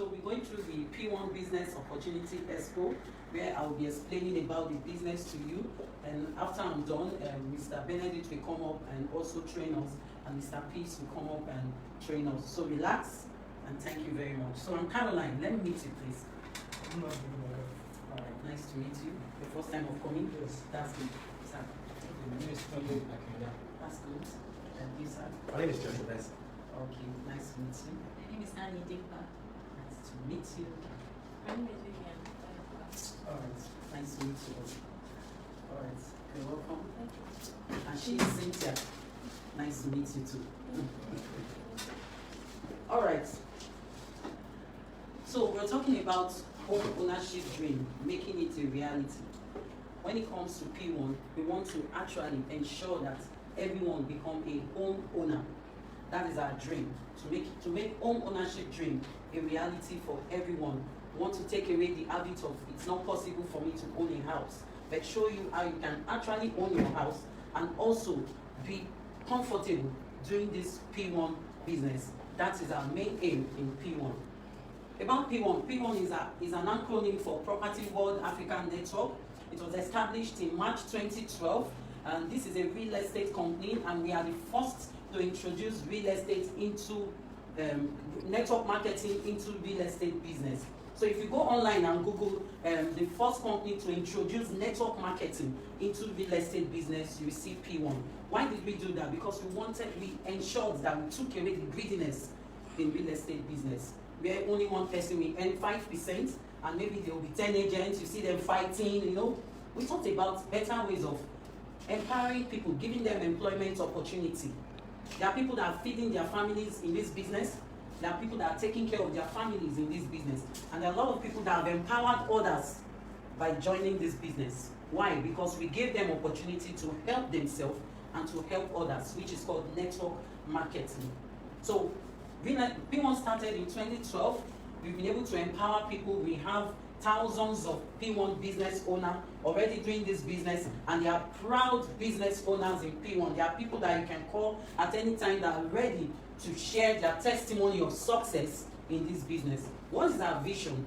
So we're going through the P1 Business Opportunity Expo, where I'll be explaining about the business to you. And after I'm done, Mr. Benedict will come up and also train us, and Mr. Peace will come up and train us. So relax, and thank you very much. So I'm Caroline. Let me meet you, please. All right, nice to meet you. The first time of coming? Yes. That's good. Sir. That's good. And you, sir? My name is Joshua Benson. Okay, nice to meet you. My name is Annie Dimpa. Nice to meet you. My name is Vivian. All right, nice to meet you. All right, you're welcome. Thank you. And she's Cynthia. Nice to meet you too. All right. So we're talking about home ownership dream, making it a reality. When it comes to P1, we want to actually ensure that everyone become a home owner. That is our dream, to make home ownership dream a reality for everyone. We want to take away the habit of it's not possible for me to own a house, but show you how you can actually own your house and also be comfortable doing this P1 business. That is our main aim in P1. About P1, P1 is an acronym for Property World African Network. It was established in March 2012, and this is a real estate company, and we are the first to introduce real estate into network marketing into real estate business. So if you go online and Google the first company to introduce network marketing into real estate business, you will see P1. Why did we do that? Because we ensured that we took away the greediness in real estate business, where only one person will earn 5%, and maybe there will be 10 agents, you see them fighting, you know. We talked about better ways of empowering people, giving them employment opportunity. There are people that are feeding their families in this business. There are people that are taking care of their families in this business. And there are a lot of people that have empowered others by joining this business. Why? Because we gave them opportunity to help themselves and to help others, which is called network marketing. So P1 started in 2012. We've been able to empower people. We have thousands of P1 business owners already doing this business, and they are proud business owners in P1. There are people that you can call at any time that are ready to share their testimony of success in this business. What is our vision?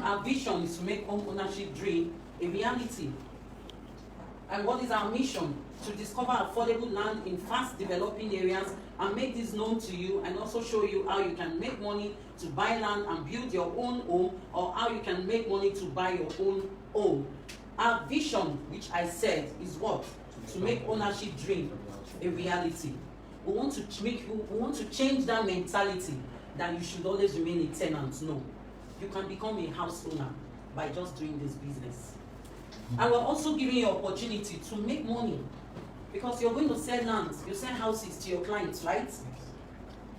Our vision is to make home ownership dream a reality. And what is our mission? To discover affordable land in fast developing areas and make this known to you, and also show you how you can make money to buy land and build your own home, or how you can make money to buy your own home. Our vision, which I said, is what? To make ownership dream a reality. We want to change that mentality that you should always remain a tenant. No, you can become a house owner by just doing this business. And we're also giving you opportunity to make money, because you're going to sell land, you sell houses to your clients, right?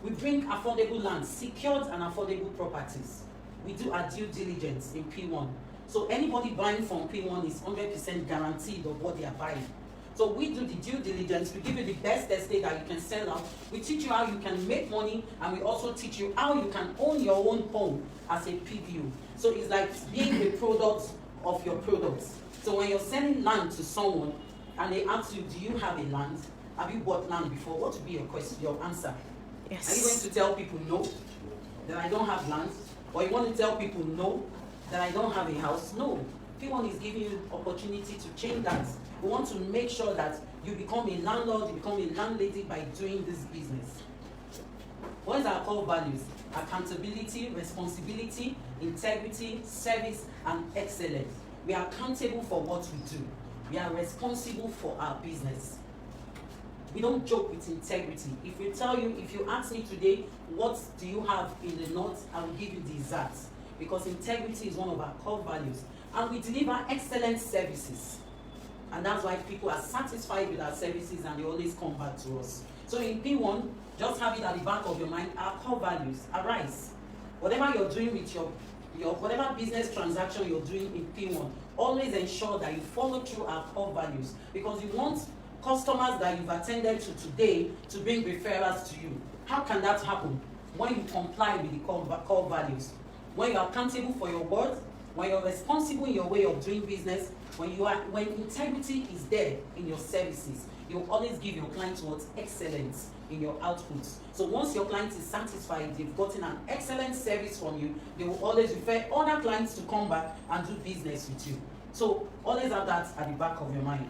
We bring affordable land, secured and affordable properties. We do our due diligence in P1. So anybody buying from P1 is 100% guaranteed of what they are buying. So we do the due diligence, we give you the best estate that you can sell out. We teach you how you can make money, and we also teach you how you can own your own home as a PBO. So it's like being a product of your products. So when you're selling land to someone and they ask you, do you have a land? Have you bought land before? What would be your question, your answer? Yes. Are you going to tell people no, that I don't have land? Or you want to tell people no, that I don't have a house? No. P1 is giving you opportunity to change that. We want to make sure that you become a landlord, you become a landlady by doing this business. What is our core values? Accountability, responsibility, integrity, service, and excellence. We are accountable for what we do. We are responsible for our business. We don't joke with integrity. If you ask me today, what do you have in the north, I will give you the exact. Because integrity is one of our core values. And we deliver excellent services. And that's why people are satisfied with our services and they always come back to us. So in P1, just have it at the back of your mind, our core values arise. Whatever you're doing with your whatever business transaction you're doing in P1, always ensure that you follow through our core values, because you want customers that you've attended to today to bring referrals to you. How can that happen? When you comply with the core values, when you're accountable for your word, when you're responsible in your way of doing business, when integrity is there in your services, You always give your clients what? Excellence in your outputs. So once your client is satisfied, they've gotten an excellent service from you, they will always refer other clients to come back and do business with you. So always have that at the back of your mind.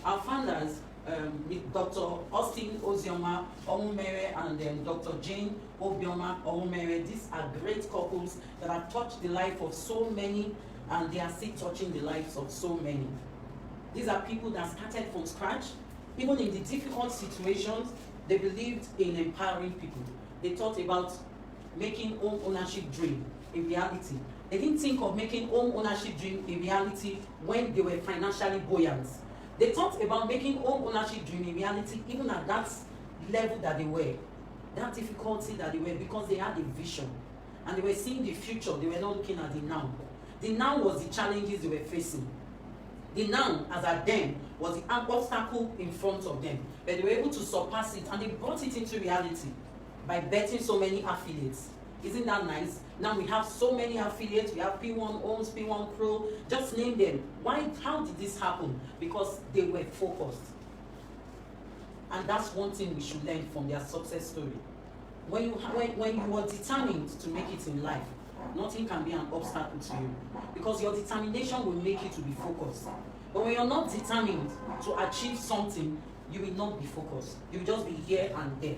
Our founders, Dr. Austin Ozioma Omumere and Dr. Jane Obioma Omumere, these are great couples that have touched the life of so many, and they are still touching the lives of so many. These are people that started from scratch. Even in the difficult situations, they believed in empowering people. They thought about making home ownership dream a reality. They didn't think of making home ownership dream a reality when they were financially buoyant. They thought about making home ownership dream a reality even at that level that they were, that difficulty that they were, because they had a vision and they were seeing the future. They were not looking at the now. The now was the challenges they were facing. The now, as at then, was the obstacle in front of them, but they were able to surpass it, and they brought it into reality by betting so many affiliates. Isn't that nice? Now we have so many affiliates. We have P1 Owns, P1 Pro, just name them. Why? How did this happen? Because they were focused. And that's one thing we should learn from their success story. When you are determined to make it in life, nothing can be an obstacle to you, because your determination will make you to be focused. But when you're not determined to achieve something, you will not be focused. You will just be here and there.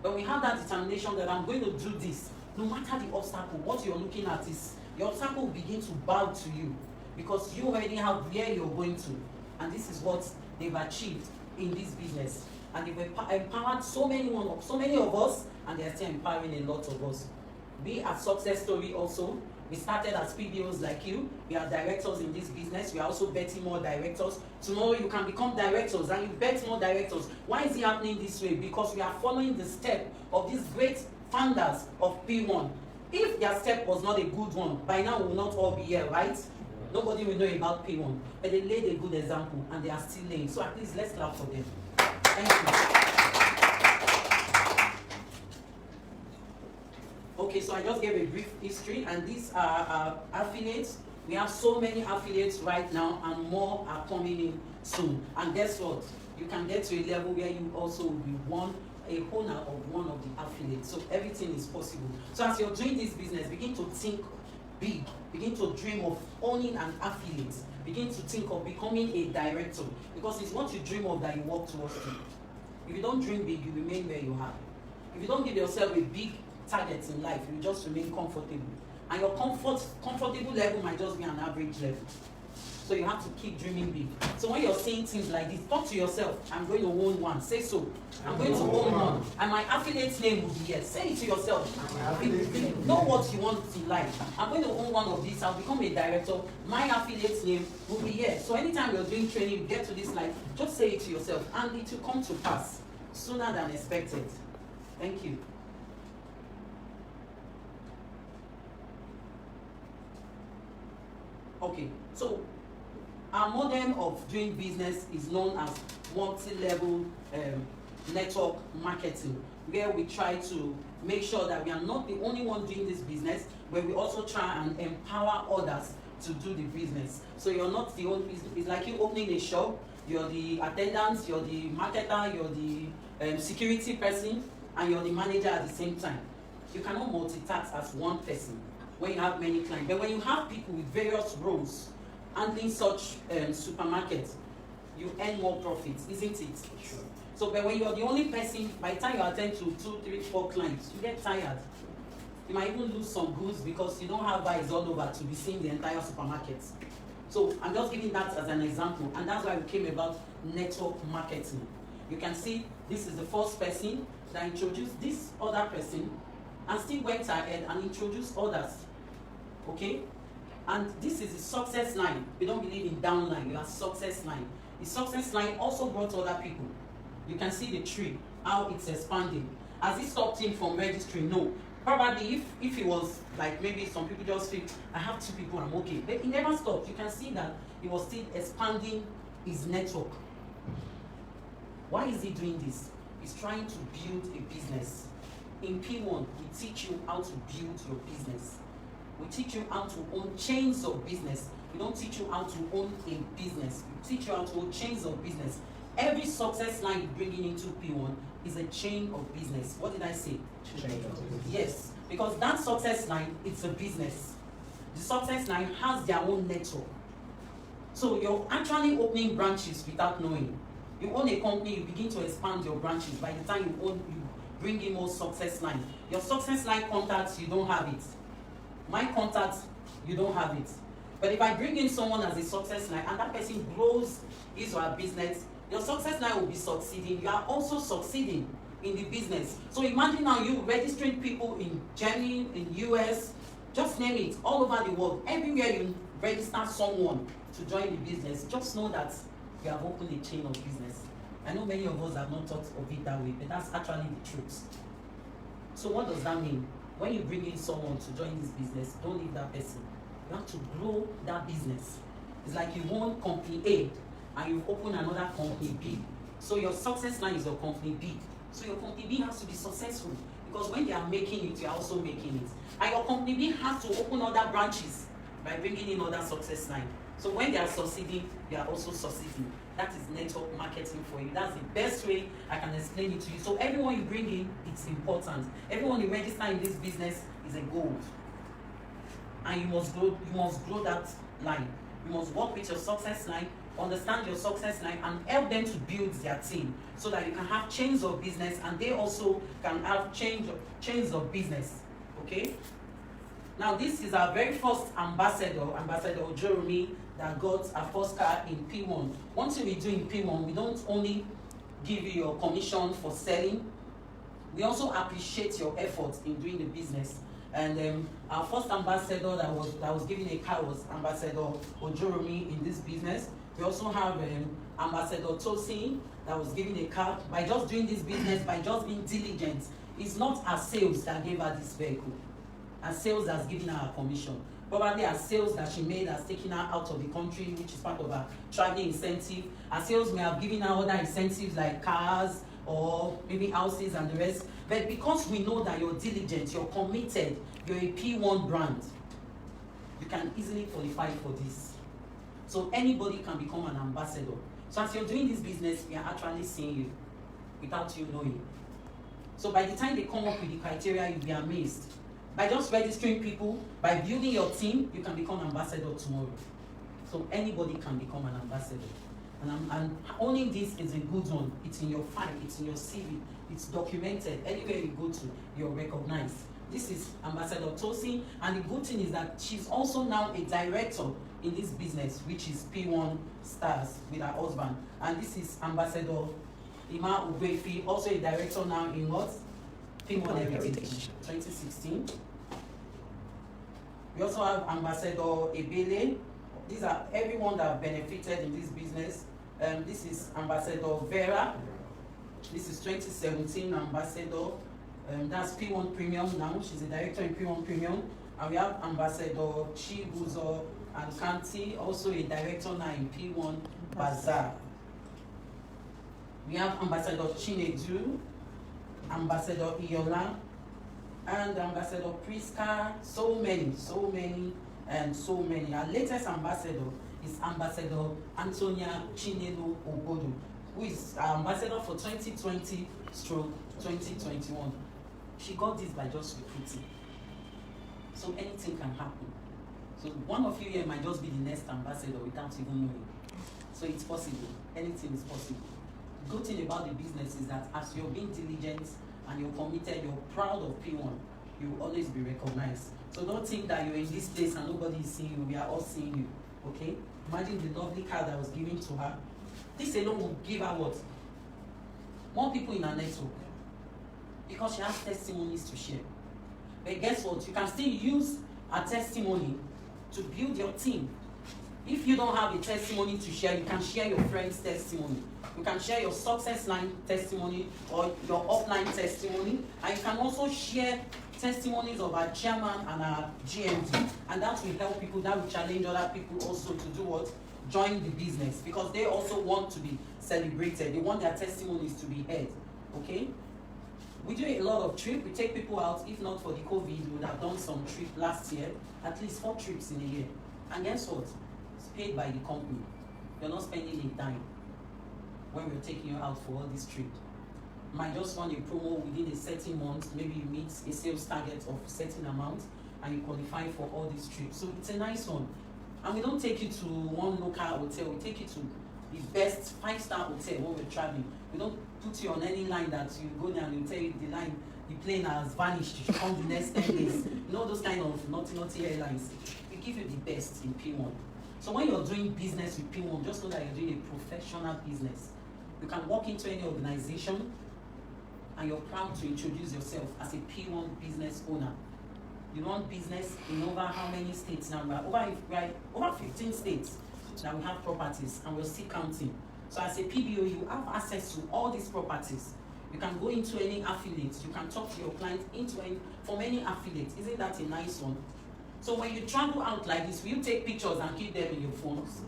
But when you have that determination that I'm going to do this, no matter the obstacle, what you're looking at is, your obstacle will begin to bow to you, because you already have where you're going to. And this is what they've achieved in this business. And they've empowered so many of us, and they're still empowering a lot of us. Be a success story also. We started as PBOs like you. We are directors in this business. We are also betting more directors. Tomorrow you can become directors and you bet more directors. Why is it happening this way? Because we are following the step of these great founders of P1. If their step was not a good one, by now we will not all be here, right? Nobody will know about P1. But they laid a good example and they are still laying. So at least let's clap for them. Thank you. Okay, so I just gave a brief history, and these are affiliates. We have so many affiliates right now, and more are coming in soon. And guess what? You can get to a level where you also will be a owner of one of the affiliates. So everything is possible. So as you're doing this business, begin to think big. Begin to dream of owning an affiliate. Begin to think of becoming a director, because it's what you dream of that you work towards to. If you don't dream big, you remain where you are. If you don't give yourself a big targets in life, you just remain comfortable, and your comfortable level might just be an average level. So you have to keep dreaming big. So when you're saying things like this, talk to yourself. I'm going to own one. Say so. I'm going to own one, and my affiliate's name will be here. Say it to yourself. Know what you want in life. I'm going to own one of these. I'll become a director. My affiliate's name will be here. So anytime you're doing training, you get to this life, just say it to yourself, and it will come to pass sooner than expected. Thank you. Okay, so our model of doing business is known as multi-level network marketing, where we try to make sure that we are not the only one doing this business, but we also try and empower others to do the business. So you're not the only, it's like you opening a shop, you're the attendant, you're the marketer, you're the security person, and you're the manager at the same time. You cannot multitask as one person when you have many clients. But when you have people with various roles handling such supermarkets, you earn more profits, isn't it? Sure. So but when you're the only person, by the time you attend to 2, 3, 4 clients, you get tired. You might even lose some goods because you don't have eyes all over to be seeing the entire supermarket. So I'm just giving that as an example, and that's why we came about network marketing. You can see this is the first person that introduced this other person and still went ahead and introduced others. Okay? And this is the success line. We don't believe in downline, you have success line. The success line also brought other people. You can see the tree, how it's expanding. Has it stopped him from registering? No. Probably if it was like maybe some people just feel, I have 2 people, I'm okay. But it never stopped. You can see that he was still expanding his network. Why is he doing this? He's trying to build a business. In P1, we teach you how to build your business. We teach you how to own chains of business. We don't teach you how to own a business. We teach you how to own chains of business. Every success line you're bringing into P1 is a chain of business. What did I say? Chain of business. Yes, because that success line, it's a business. The success line has their own network. So you're actually opening branches without knowing. You own a company, you begin to expand your branches. By the time you bring in more success line. Your success line contacts, you don't have it. My contacts, you don't have it. But if I bring in someone as a success line and that person grows his or her business, your success line will be succeeding. You are also succeeding in the business. So imagine now you registering people in Germany, in US, just name it, all over the world. Everywhere you register someone to join the business, just know that you have opened a chain of business. I know many of us have not thought of it that way, but that's actually the truth. So what does that mean? When you bring in someone to join this business, don't leave that person. You have to grow that business. It's like you own company A and you open another company B. So your success line is your company B. So your company B has to be successful because when they are making it, you are also making it. And your company B has to open other branches by bringing in other success line. So when they are succeeding, you are also succeeding. That is network marketing for you. That's the best way I can explain it to you. So everyone you bring in, it's important. Everyone you register in this business is a gold. And you must grow that line. You must work with your success line, understand your success line, and help them to build their team so that you can have chains of business and they also can have chains of business. Okay? Now this is our very first ambassador, Ambassador Jeremy, that got a first car in P1. One thing we do in P1, we don't only give you your commission for selling, we also appreciate your efforts in doing the business. And our first ambassador that was given a car was Ambassador Ojoromi in this business. We also have Ambassador Tosin that was given a car by just doing this business, by just being diligent. It's not our sales that gave her this vehicle. Our sales that's given her a commission. Probably our sales that she made has taken her out of the country, which is part of her traveling incentive. Our sales may have given her other incentives like cars or maybe houses and the rest. But because we know that you're diligent, you're committed, you're a P1 brand, you can easily qualify for this. So anybody can become an ambassador. So as you're doing this business, we are actually seeing you without you knowing. So by the time they come up with the criteria, you'll be amazed. By just registering people, by building your team, you can become an ambassador tomorrow. So anybody can become an ambassador. And owning this is a good one. It's in your file, it's in your CV, it's documented. Anywhere you go to, you're recognized. This is Ambassador Tosin, and the good thing is that she's also now a director in this business, which is P1 Stars with her husband. And this is Ambassador Ima Ugwefi, also a director now in what? P1 Heritage 2016. We also have Ambassador Ebele. These are everyone that have benefited in this business. This is Ambassador Vera. This is 2017 Ambassador. That's P1 Premium now. She's a director in P1 Premium. And we have Ambassador Chibuzo and Kanti, also a director now in P1 Bazaar. We have Ambassador Chinedu, Ambassador Iola, and Ambassador Priska. So many, and so many. Our latest ambassador is Ambassador Antonia Chinelo Obodo, who is our ambassador for 2020/2021. She got this by just recruiting. So anything can happen. So one of you here might just be the next ambassador without even knowing. So it's possible. Anything is possible. The good thing about the business is that as you're being diligent and you're committed, you're proud of P1, you will always be recognized. So don't think that you're in this place and nobody is seeing you. We are all seeing you. Okay? Imagine the lovely car that was given to her. This alone will give her what? More people in her network. Because she has testimonies to share. But guess what? You can still use a testimony to build your team. If you don't have a testimony to share, you can share your friend's testimony. You can share your success line testimony or your offline testimony. And you can also share testimonies of our chairman and our GMD. And that will help people, that will challenge other people also to do what? Join the business. Because they also want to be celebrated. They want their testimonies to be heard. Okay? We do a lot of trips. We take people out. If not for the COVID, we would have done some trip last year. At least 4 trips in a year. And guess what? It's paid by the company. You're not spending a dime when we're taking you out for all this trip. You might just want a promo within a certain month, maybe you meet a sales target of a certain amount and you qualify for all these trips. So it's a nice one. And we don't take you to one local hotel, we take you to the best 5-star hotel when we're traveling. We don't put you on any line that you go there and you tell you the line, the plane has vanished, you should come the next 10 days. You know those kind of naughty airlines. We give you the best in P1. So when you're doing business with P1, just know that you're doing a professional business. You can walk into any organization and you're proud to introduce yourself as a P1 business owner. You run business in over how many states now? Over 15 states that we have properties and we're still counting. So as a PBO, you have access to all these properties. You can go into any affiliates. You can talk to your client from any affiliate. Isn't that a nice one? So when you travel out like this, will you take pictures and keep them in your phones?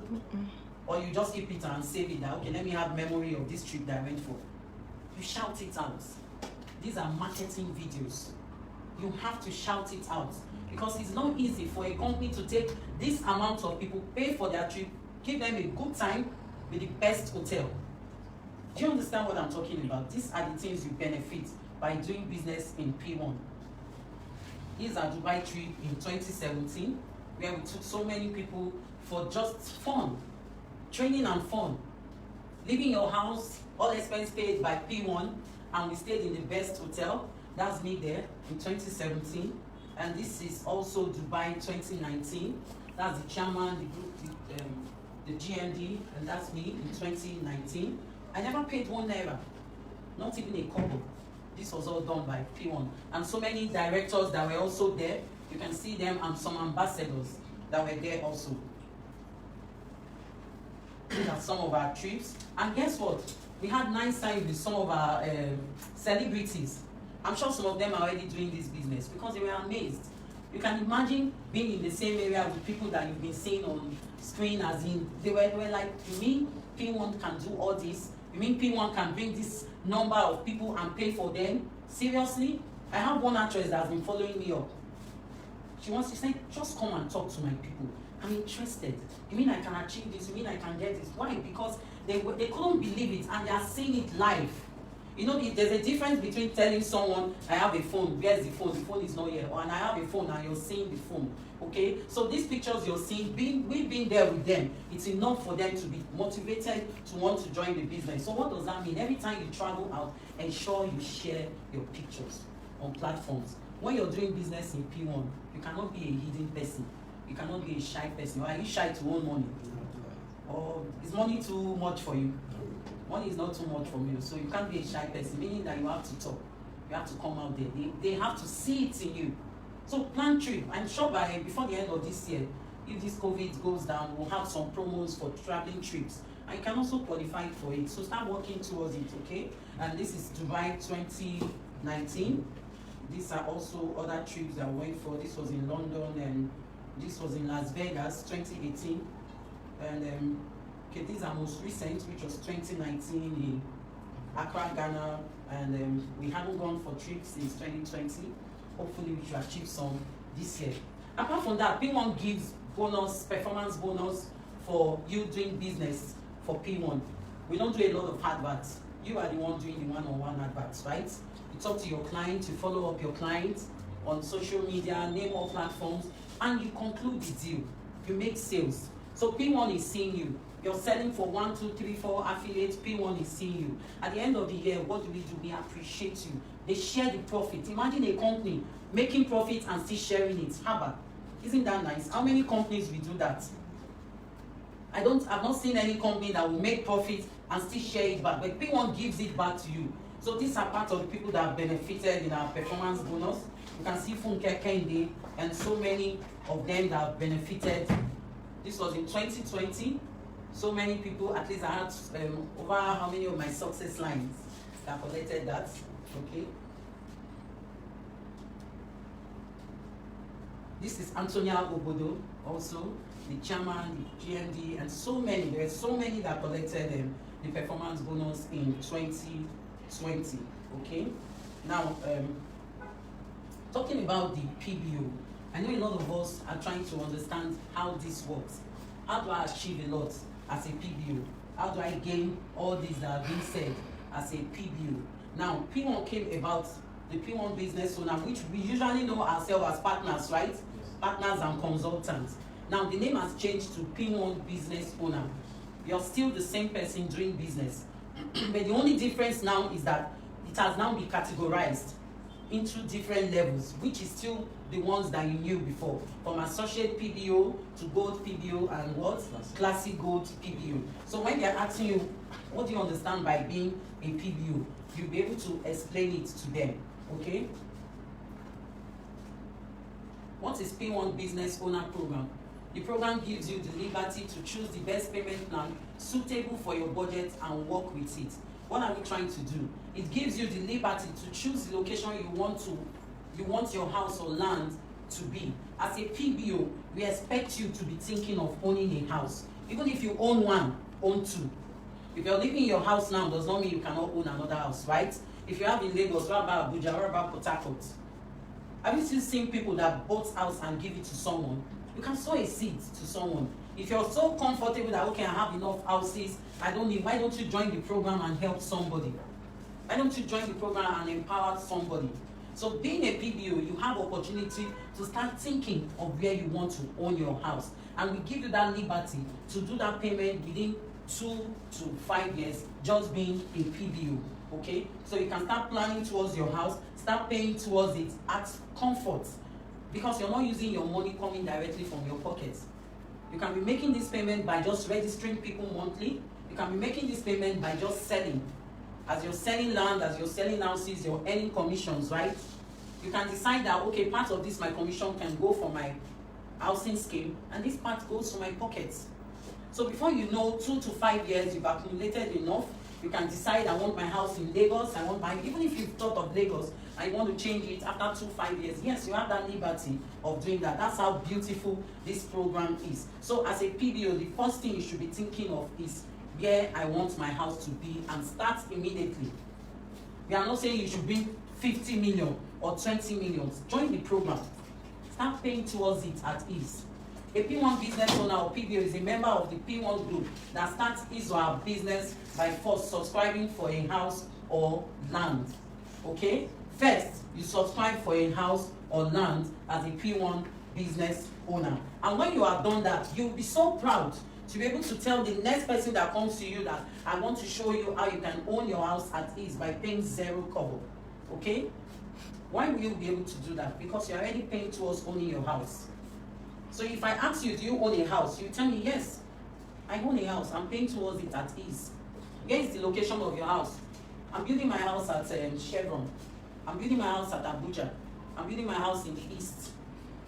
Or you just keep it and save it that, okay, let me have memory of this trip that I went for. You shout it out. These are marketing videos. You have to shout it out because it's not easy for a company to take this amount of people, pay for their trip, give them a good time with the best hotel. Do you understand what I'm talking about? These are the things you benefit by doing business in P1. Here's our Dubai trip in 2017 where we took so many people for just fun, training and fun. Leaving your house, all expense paid by P1, and we stayed in the best hotel. That's me there in 2017. And this is also Dubai 2019. That's the chairman, the group, the GMD, and that's me in 2019. I never paid £1, not even a kobo. This was all done by P1. And so many directors that were also there. You can see them, and some ambassadors that were there also. These are some of our trips. And guess what? We had nice time with some of our celebrities. I'm sure some of them are already doing this business because they were amazed. You can imagine being in the same area with people that you've been seeing on screen, as in, they were like, you mean P1 can do all this? You mean P1 can bring this number of people and pay for them? Seriously? I have one actress that's been following me up. She wants to say, just come and talk to my people. I'm interested. You mean I can achieve this? You mean I can get this? Why? Because they couldn't believe it and they are seeing it live. You know, there's a difference between telling someone, I have a phone, where's the phone? The phone is not here. Or, and I have a phone and you're seeing the phone. Okay? So these pictures you're seeing, we've been there with them. It's enough for them to be motivated to want to join the business. So what does that mean? Every time you travel out, ensure you share your pictures on platforms. When you're doing business in P1, you cannot be a hidden person. You cannot be a shy person. Or are you shy to own money? Or is money too much for you? Money is not too much for you, so you can't be a shy person, meaning that you have to talk. You have to come out there. They have to see it in you. So plan trip. I'm sure before the end of this year, if this COVID goes down, we'll have some promos for traveling trips. And you can also qualify for it. So start working towards it, okay? And this is Dubai 2019. These are also other trips that we went for. This was in London and this was in Las Vegas 2018. And okay, these are most recent, which was 2019 in Accra, Ghana, and we haven't gone for trips since 2020. Hopefully we should achieve some this year. Apart from that, P1 gives performance bonus for you doing business for P1. We don't do a lot of adverts. You are the one doing the one-on-one adverts, right? You talk to your client, you follow up your client on social media, name all platforms, and you conclude the deal. You make sales. So P1 is seeing you. You're selling for 1, 2, 3, 4 affiliates. P1 is seeing you. At the end of the year, what do? We appreciate you. They share the profit. Imagine a company making profit and still sharing it. How about? Isn't that nice? How many companies will do that? I've not seen any company that will make profit and still share it back. But P1 gives it back to you. So these are part of the people that have benefited in our performance bonus. You can see Funke Kende and so many of them that have benefited. This was in 2020. So many people, at least I had over how many of my success lines that collected that, okay? This is Antonia Obodo, also the chairman, the GMD, and so many. There are so many that collected the performance bonus in 2020, okay? Now, talking about the PBO, I know a lot of us are trying to understand how this works. how do I achieve a lot as a PBO? How do I gain all these that are being said as a PBO? Now, P1 came about, the P1 business owner, which we usually know ourselves as partners, right? Yes. Partners and consultants. Now, the name has changed to P1 business owner. You're still the same person doing business. But the only difference now is that it has now been categorized into different levels, which is still the ones that you knew before, from associate PBO to gold PBO and what? Classic gold PBO. So when they're asking you, what do you understand by being a PBO? You'll be able to explain it to them, okay? What is P1 Business Owner Program? The program gives you the liberty to choose the best payment plan suitable for your budget and work with it. What are we trying to do? It gives you the liberty to choose the location you want your house or land to be. As a PBO, we expect you to be thinking of owning a house. Even if you own one, own two. If you're living in your house now, does not mean you cannot own another house, right? If you have in Lagos, what about Abuja, what about Port Harcourt? Have you still seen people that bought house and give it to someone? You can sow a seed to someone. If you're so comfortable that, okay, I have enough houses, I don't need, why don't you join the program and help somebody? Why don't you join the program and empower somebody? So being a PBO, you have opportunity to start thinking of where you want to own your house. And we give you that liberty to do that payment within 2 to 5 years, just being a PBO, okay? So you can start planning towards your house, start paying towards it at comfort, because you're not using your money coming directly from your pockets. You can be making this payment by just registering people monthly. You can be making this payment by just selling. As you're selling land, as you're selling houses, you're earning commissions, right? You can decide that, okay, part of this, my commission can go for my housing scheme, and this part goes to my pockets. So before you know, 2 to 5 years, you've accumulated enough. You can decide, I want my house in Lagos, I want my, even if you've thought of Lagos, I want to change it after 2 to 5 years. Yes, you have that liberty of doing that. That's how beautiful this program is. So as a PBO, the first thing you should be thinking of is where I want my house to be, and start immediately. We are not saying you should bring 50 million or 20 million. Join the program. Start paying towards it at ease. A P1 business owner or PBO is a member of the P1 group that starts his or her business by first subscribing for a house or land. Okay? First, you subscribe for a house or land as a P1 business owner. And when you have done that, you'll be so proud to be able to tell the next person that comes to you that I want to show you how you can own your house at ease by paying 0 kobo. Okay? Why will you be able to do that? Because you're already paying towards owning your house. So if I ask you, do you own a house? You tell me, yes, I own a house. I'm paying towards it at ease. Where is the location of your house? I'm building my house at Chevron. I'm building my house at Abuja. I'm building my house in the east.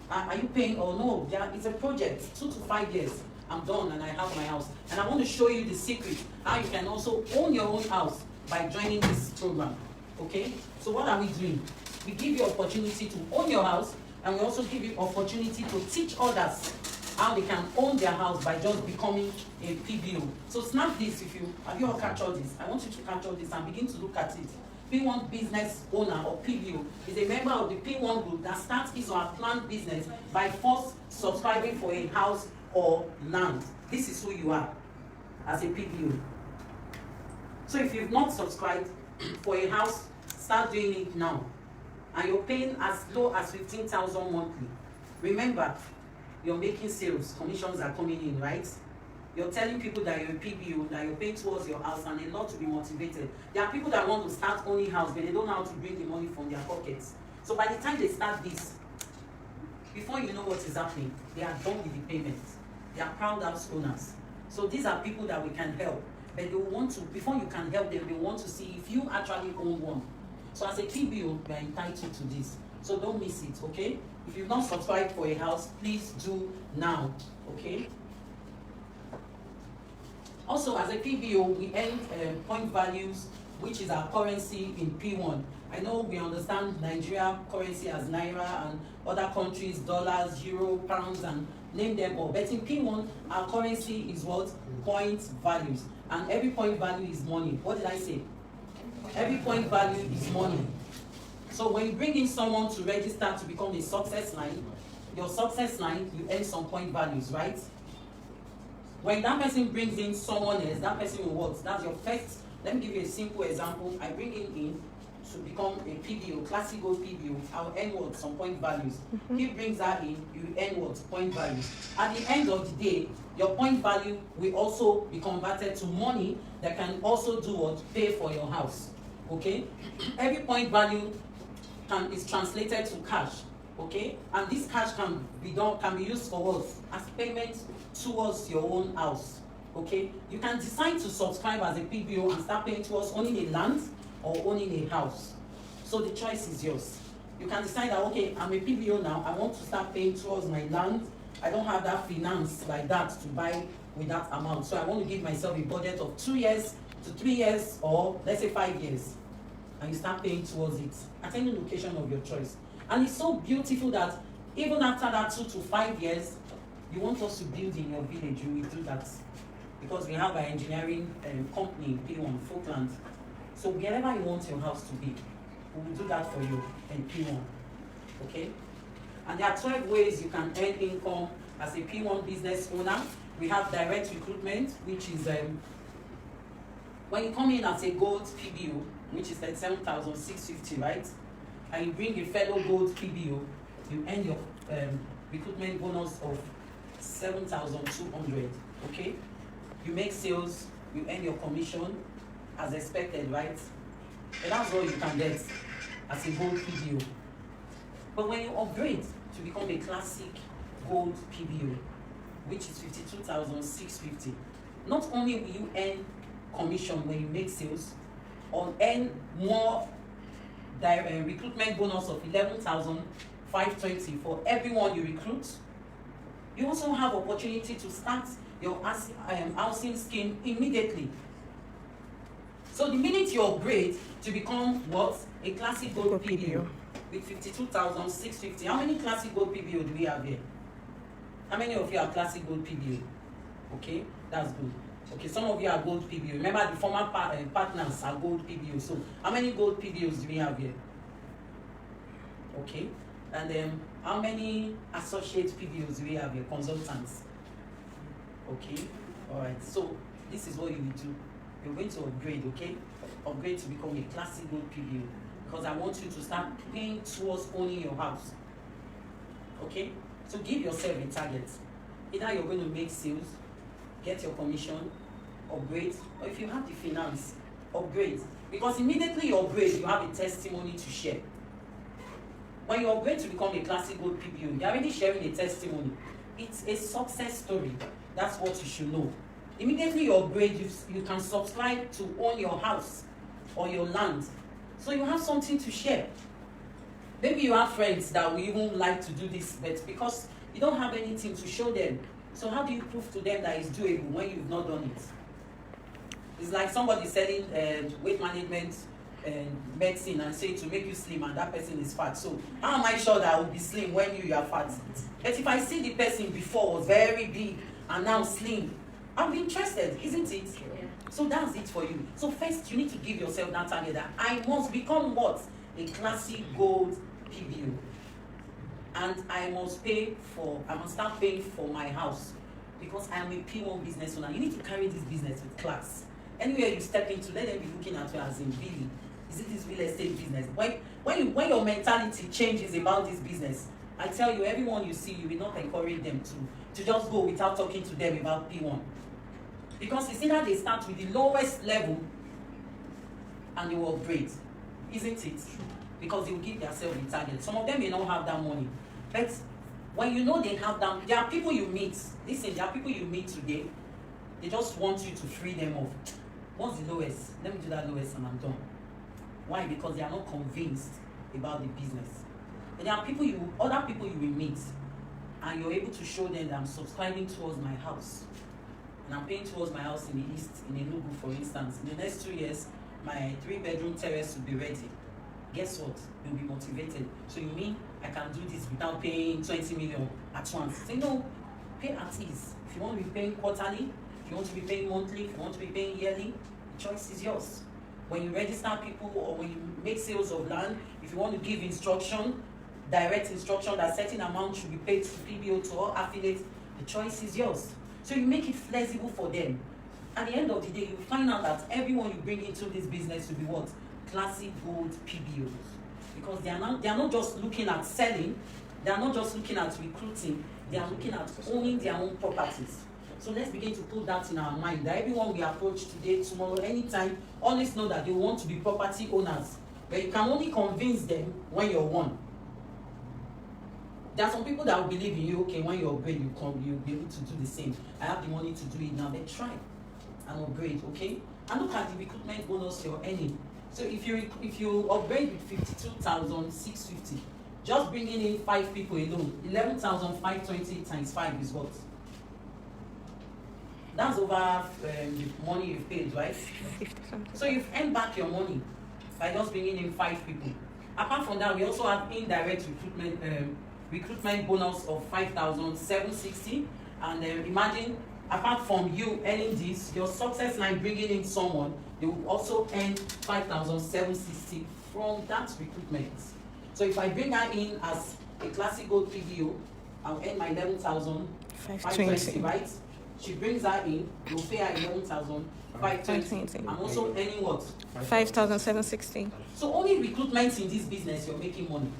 Are you paying? Oh no, yeah, it's a project. 2 to 5 years. I'm done and I have my house. And I want to show you the secret, how you can also own your own house by joining this program. Okay? So what are we doing? We give you opportunity to own your house, and we also give you opportunity to teach others how they can own their house by just becoming a PBO. So snap this if you, have you all captured this? I want you to capture this and begin to look at it. P1 business owner or PBO is a member of the P1 group that starts his or her planned business by first subscribing for a house or land. This is who you are as a PBO. So if you've not subscribed for a house, start doing it now. And you're paying as low as 15,000 monthly. Remember, you're making sales, commissions are coming in, right? You're telling people that you're a PBO, that you're paying towards your house, and a lot to be motivated. There are people that want to start owning house, but they don't know how to bring the money from their pockets. So by the time they start this, before you know what is happening, they are done with the payments. They are proud house owners. So these are people that we can help. But they want to, before you can help them, they want to see if you actually own one. So as a PBO, you are entitled to this. So don't miss it, okay? If you've not subscribed for a house, please do now, okay? Also, as a PBO, we earn point values, which is our currency in P1. I know we understand Nigeria currency as Naira, and other countries, dollars, euro, pounds, and name them all. But in P1, our currency is what? Point values. And every point value is money. What did I say? Every point value is money. So when you bring in someone to register to become a success line, your success line, you earn some point values, right? when that person brings in someone else, that person will what? That's your first. Let me give you a simple example. I bring him in to become a PBO, classic gold PBO. I'll earn what? Some point values. He brings that in, you earn what? Point values. At the end of the day, your point value will also be converted to money that can also do what? Pay for your house. Okay? Every point value is translated to cash. Okay, and this cash can be used for what? As payment towards your own house. Okay, you can decide to subscribe as a PBO and start paying towards owning a land or owning a house. So the choice is yours. You can decide that, okay, I'm a PBO now, I want to start paying towards my land. I don't have that finance like that to buy with that amount, so I want to give myself a budget of 2 years to 3 years, or let's say 5 years, and you start paying towards it at any location of your choice. And it's so beautiful that even after that 2 to 5 years, you want us to build in your village, you will do that. Because we have an engineering company, P1, Falkland. So wherever you want your house to be, we will do that for you in P1. Okay? And there are 12 ways you can earn income as a P1 business owner. We have direct recruitment, which is when you come in as a gold PBO, which is 37,650, right? And you bring a fellow gold PBO, you earn your recruitment bonus of 7,200. Okay? You make sales, you earn your commission as expected, right? And that's all you can get as a gold PBO. But when you upgrade to become a classic gold PBO, which is 52,650, not only will you earn commission when you make sales, or earn more recruitment bonus of 11,520 for everyone you recruit, you also have opportunity to start your housing scheme immediately. So the minute you upgrade to become what? A classic gold PBO with 52,650. How many classic gold PBO do we have here? How many of you are classic gold PBO? Okay, that's good. Okay, some of you are gold PBO. Remember, the former partners are gold PBO. So how many gold PBOs do we have here? Okay, and then how many associate PBOs do we have here? Consultants. Okay, all right. So this is what you will do. You're going to upgrade, okay? Upgrade to become a classic gold PBO, because I want you to start paying towards owning your house. Okay? So give yourself a target. Either you're going to make sales, get your commission, upgrade, or if you have the finance, upgrade. Because immediately you upgrade, you have a testimony to share. When you upgrade to become a classic gold PBO, you're already sharing a testimony. It's a success story. That's what you should know. Immediately you upgrade, you can subscribe to own your house or your land. So you have something to share. Maybe you have friends that will even like to do this, but because you don't have anything to show them, so how do you prove to them that it's doable when you've not done it? It's like somebody selling weight management medicine and say to make you slim, and that person is fat. So how am I sure that I will be slim when you are fat? But if I see the person before was very big and now slim, I'll be interested, isn't it? Yeah. So that's it for you. So first, you need to give yourself that target that I must become what? A classic gold PBO. And I must start paying for my house, because I am a P1 business owner. You need to carry this business with class. Anywhere you step into, let them be looking at you as in really, is it this real estate business? When your mentality changes about this business, I tell you, everyone you see, you will not encourage them to just go without talking to them about P1. Because it's either they start with the lowest level and they will upgrade, isn't it? Because they will give themselves a target. Some of them may not have that money. But when you know they have that, there are people you meet. Listen, there are people you meet today, they just want you to free them off. What's the lowest? Let me do that lowest and I'm done. Why? Because they are not convinced about the business. And there are other people you will meet, and you're able to show them that I'm subscribing towards my house. And I'm paying towards my house in the east, in Enugu, for instance. In the next 2 years, my 3-bedroom terrace will be ready. Guess what? You'll be motivated. So you mean I can do this without paying 20 million at once? Say no, pay at ease. If you want to be paying quarterly, if you want to be paying monthly, if you want to be paying yearly, the choice is yours. When you register people, or when you make sales of land, if you want to give instruction, direct instruction that certain amount should be paid to PBO, to all affiliates, the choice is yours. So you make it flexible for them. At the end of the day, you find out that everyone you bring into this business will be what? Classic gold PBOs. Because they are not just looking at selling, they are not just looking at recruiting, they are looking at owning their own properties. So let's begin to put that in our mind, that everyone we approach today, tomorrow, anytime, always know that they want to be property owners. But you can only convince them when you're one. There are some people that will believe in you, okay, when you upgrade, you'll be able to do the same. I have the money to do it now, then try and upgrade, okay? And look at the recruitment bonus you're earning. So if you upgrade with 52,650, just bringing in 5 people alone, 11,520 times 5 is what? That's over the money you've paid, right? 50 something. So you've earned back your money by just bringing in 5 people. Apart from that, we also have indirect recruitment bonus of 5,760. And imagine, apart from you earning this, your success line bringing in someone, they will also earn 5,760 from that recruitment. So if I bring her in as a classic gold PBO, I'll earn my 11,520, right? She brings her in, you'll pay her 11,520. I'm also earning what? 5,760. So only recruitment in this business, you're making money.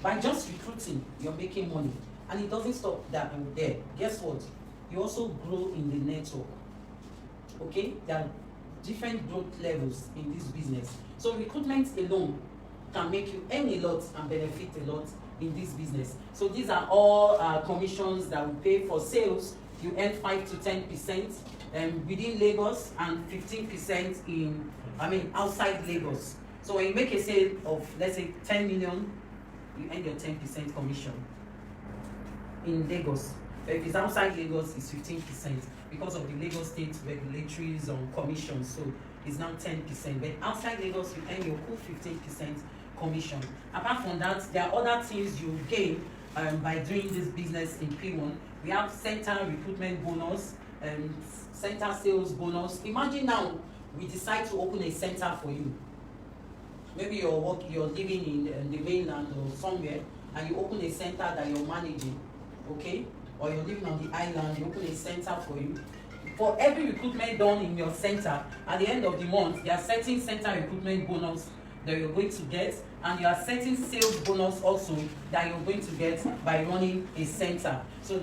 By just recruiting, you're making money. And it doesn't stop that there. Guess what? You also grow in the network. Okay? There are different growth levels in this business. So recruitment alone can make you earn a lot and benefit a lot in this business. So these are all commissions that we pay for sales. You earn 5 to 10% within Lagos and 15% outside Lagos. So when you make a sale of, let's say, 10 million, you earn your 10% commission in Lagos. But if it's outside Lagos, it's 15% because of the Lagos state regulatories on commission. So it's now 10%. But outside Lagos, you earn your cool 15% commission. Apart from that, there are other things you gain by doing this business in P1. We have center recruitment bonus, center sales bonus. Imagine now we decide to open a center for you. Maybe you're living in the mainland or somewhere, and you open a center that you're managing, okay? Or you're living on the island, you open a center for you. For every recruitment done in your center, at the end of the month, there are certain center recruitment bonus that you're going to get, and there are certain sales bonus also that you're going to get by running a center. So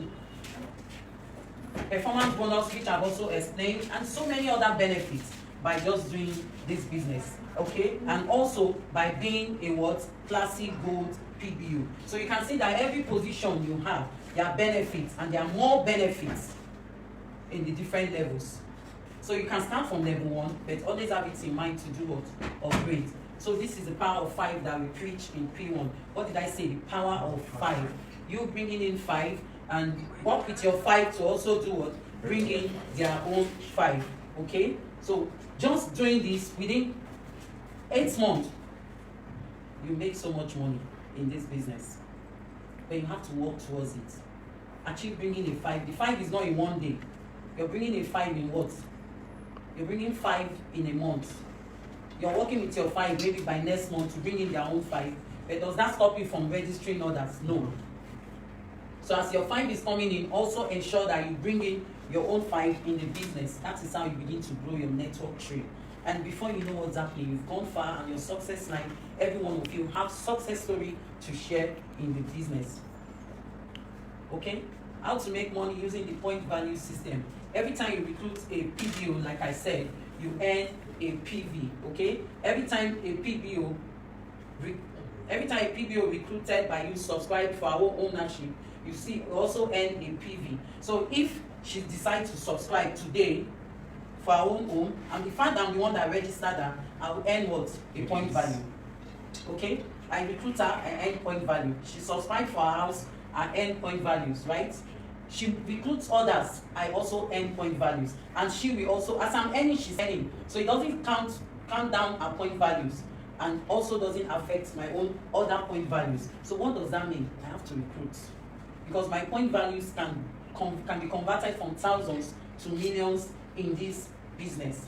performance bonus, which I've also explained, and so many other benefits by just doing this business, okay? And also by being a what? Classic gold PBO. So you can see that every position you have, there are benefits, and there are more benefits in the different levels. So you can start from level 1, but always have it in mind to do what? Upgrade. So this is the power of 5 that we preach in P1. What did I say? The power of 5. You bringing in 5 and work with your 5 to also do what? Bring in their own 5. Okay? So just doing this within 8 months, you make so much money in this business. But you have to work towards it. Achieve bringing a 5. The 5 is not in one day. You're bringing a 5 in what? You're bringing 5 in a month. You're working with your 5 maybe by next month to bring in their own 5. But does that stop you from registering others? No. So as your 5 is coming in, also ensure that you bring in your own 5 in the business. That is how you begin to grow your network tree. And before you know what's happening, you've gone far, and your success line, every one of you have success story to share in the business. Okay? How to make money using the point value system. Every time you recruit a PBO, like I said, you earn a PV, okay? Every time a PBO recruited by you subscribe for our ownership, you also earn a PV. So if she decides to subscribe today for our own home, and the fact that I'm the one that registered her, I will earn what? A point value. Okay? I recruit her, I earn point value. She subscribed for her house, I earn point values, right? She recruits others, I also earn point values. And she will also, as I'm earning, she's earning. So it doesn't count down her point values, and also doesn't affect my own other point values. So what does that mean? I have to recruit. Because my point values can be converted from thousands to millions in this business.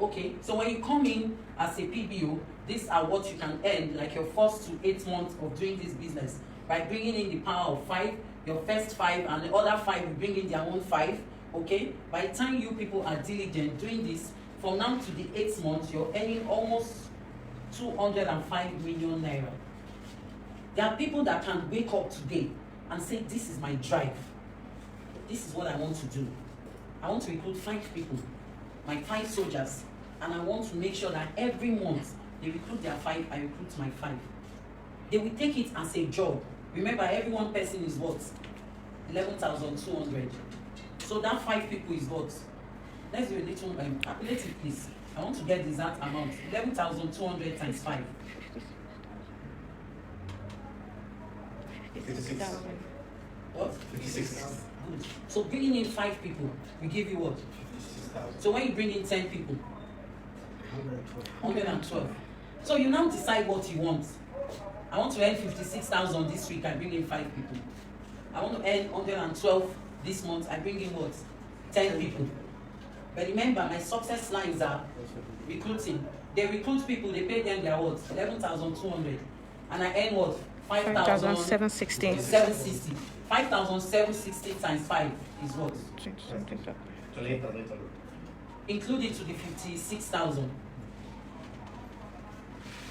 Okay, so when you come in as a PBO, these are what you can earn, like your first to 8 months of doing this business. By bringing in the power of 5, your first 5, and the other 5 will bring in their own 5. Okay, by the time you people are diligent doing this, from now to the 8th month, you're earning almost 205 million naira. There are people that can wake up today and say, this is my drive. This is what I want to do. I want to recruit 5 people, my 5 soldiers, and I want to make sure that every month they recruit their 5, I recruit my 5. They will take it as a job. Remember, every one person is what? 11,200. So that 5 people is what? Let's do a little calculate it, please. I want to get the exact amount. 11,200 times 5. 56. What? 56. Good. So bringing in 5 people, we give you what? 56,000. So when you bring in 10 people, 112. 112. So you now decide what you want. I want to earn 56,000 this week, I bring in 5 people. I want to earn 112 this month, I bring in what? 10 people. But remember, my success lines are recruiting. They recruit people, they pay them their what? 11,200. And I earn what? 5,760. 760. 5,760 times 5 is what? 28,800. Include it to the 56,000.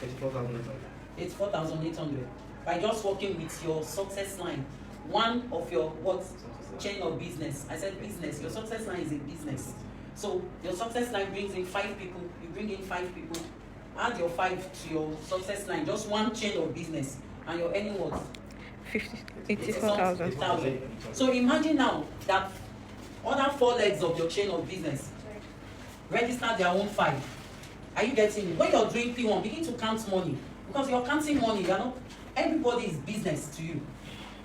84,800. It's 4,800. By just working with your success line, one of your what? Chain of business. I said business. Your success line is a business. So your success line brings in 5 people. You bring in 5 people. Add your 5 to your success line. Just one chain of business, and you're earning what? 84,000. So imagine now that other 4 legs of your chain of business register their own 5. Are you getting it? When you're doing P1, begin to count money, because you're counting money. You're not. Everybody is business to you.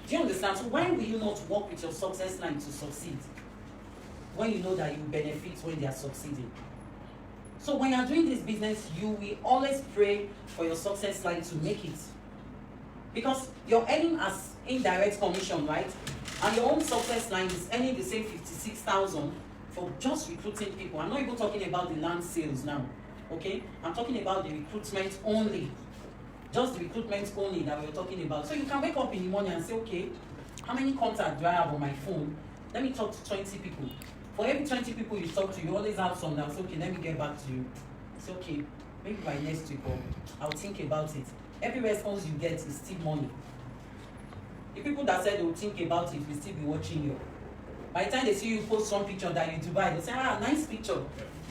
Do you understand? So why will you not work with your success line to succeed when you know that you benefit when they are succeeding? So when you're doing this business, you will always pray for your success line to make it, because you're earning as indirect commission, right? And your own success line is earning the same 56,000 for just recruiting people. I'm not even talking about the land sales now, okay? I'm talking about the recruitment only. Just the recruitment only that we're talking about. So you can wake up in the morning and say, okay, how many contacts do I have on my phone? Let me talk to 20 people. For every 20 people you talk to, you always have some that say, okay, let me get back to you. It's okay, maybe by next week, or I'll think about it. Every response you get is still money. The people that said they will think about it will still be watching you. By the time they see you post some picture that you Dubai, they say, nice picture.